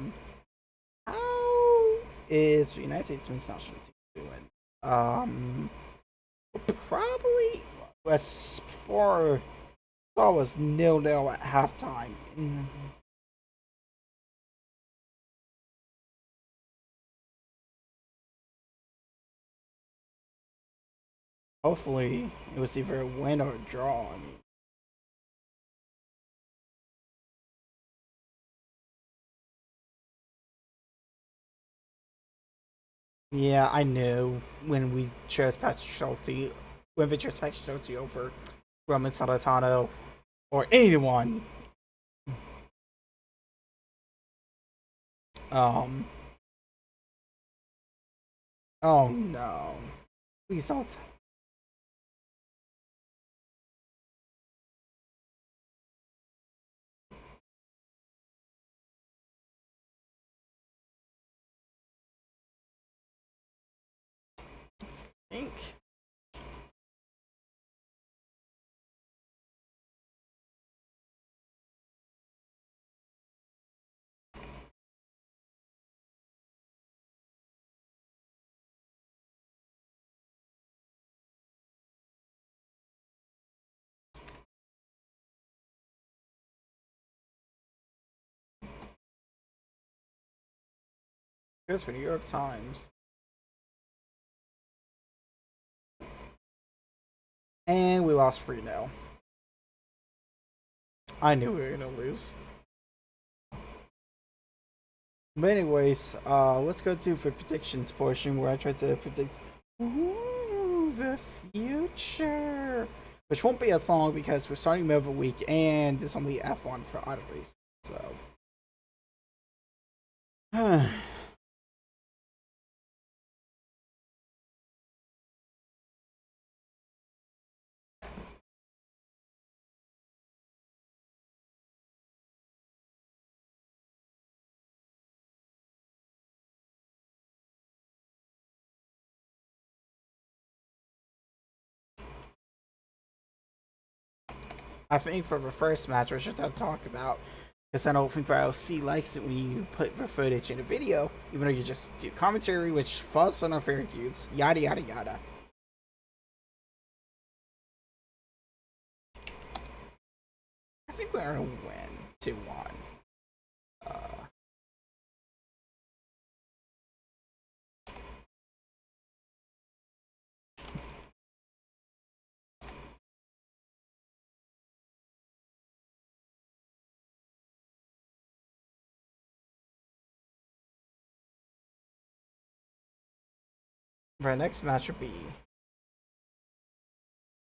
[SPEAKER 1] is the United States men's national team doing? Probably for Saw was 0-0 at halftime. Hopefully, it was either a win or a draw. I mean, yeah, I knew when we chose Patrick Schulte, when we chose Patrick Schulte over Roman Salatano or anyone. Oh no. Please don't. Think. Here's for New York Times. And we lost 3-0. I knew we were gonna lose. But anyways, let's go to the predictions portion where I try to predict the future. Which won't be as long because we're starting middle of the week and there's only F1 for auto race. So I think for the first match, we should talk about, because I don't think the LC likes it when you put the footage in a video, even though you just do commentary, which falls on our fair use, yada yada yada. I think we're gonna win 2-1. Our next match will be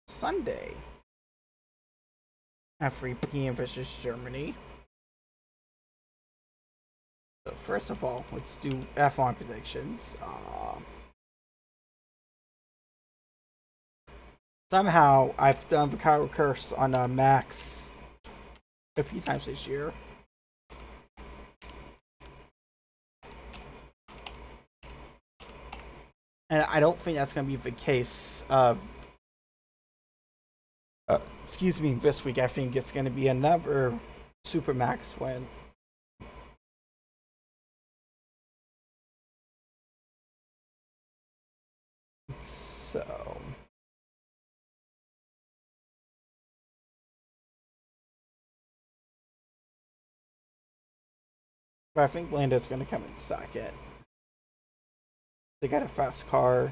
[SPEAKER 1] Sunday at 3 p.m. versus Germany. So first of all, let's do F1 predictions. Somehow, I've done the Kyro Curse on Max a few times this year. And I don't think that's going to be the case. Excuse me, this week. I think it's going to be another Super Max win. So. But I think Lando's going to come in second. They got a fast car.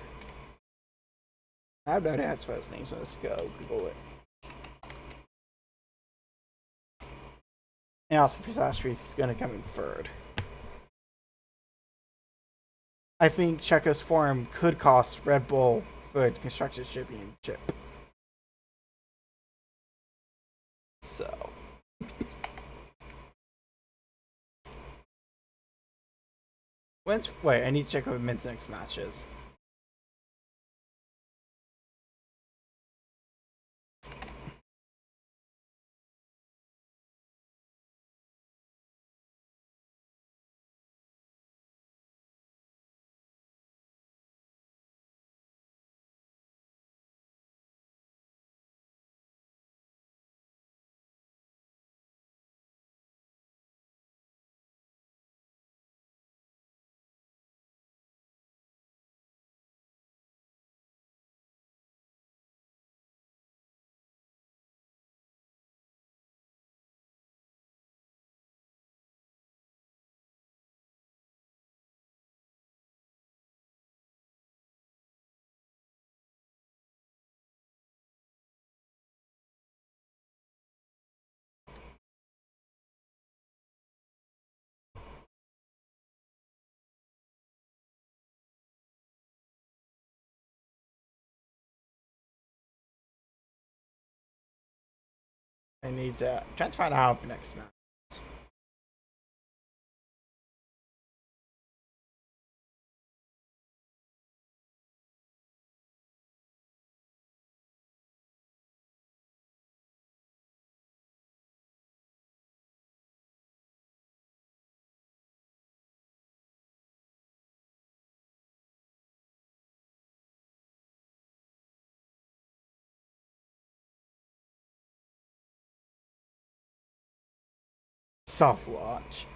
[SPEAKER 1] I have no idea how to spell his name, so let's go Google it. And Oscar Piastri is going to come in third. I think Checo's form could cost Red Bull the Constructors' Championship. So. Wait, I need to check what Min's next match is. I need to try to find out the next match. Soft launch.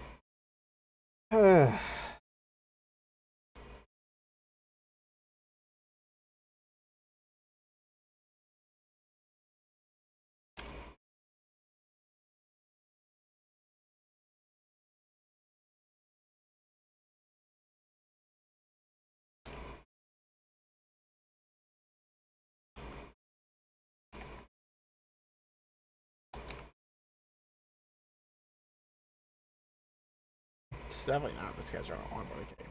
[SPEAKER 1] It's definitely not the schedule on the game.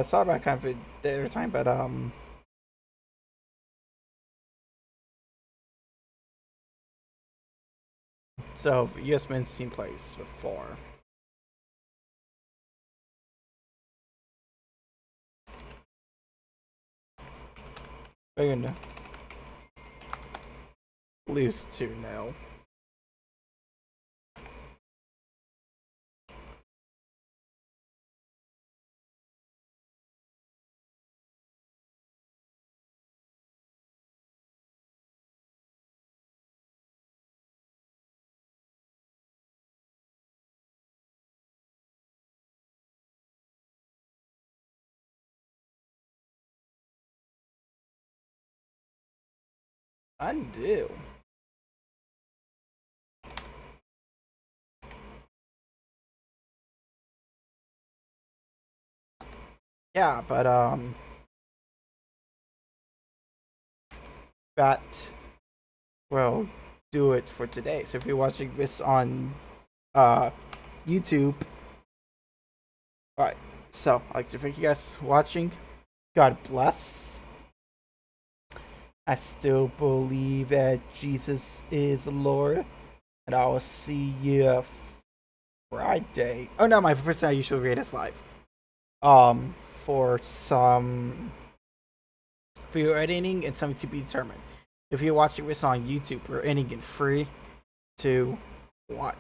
[SPEAKER 1] Sorry about kind of the time, but so US men's team plays before. We're gonna lose 2-0. Undo. Yeah, but that will do it for today. So if you're watching this on YouTube, alright. So I'd like to thank you guys for watching. God bless. I still believe that Jesus is Lord, and I will see you Friday. Oh no, my first time usually read is live. For some video editing and something to be determined. If you're watching this on YouTube, we're ending in 3, 2, 1.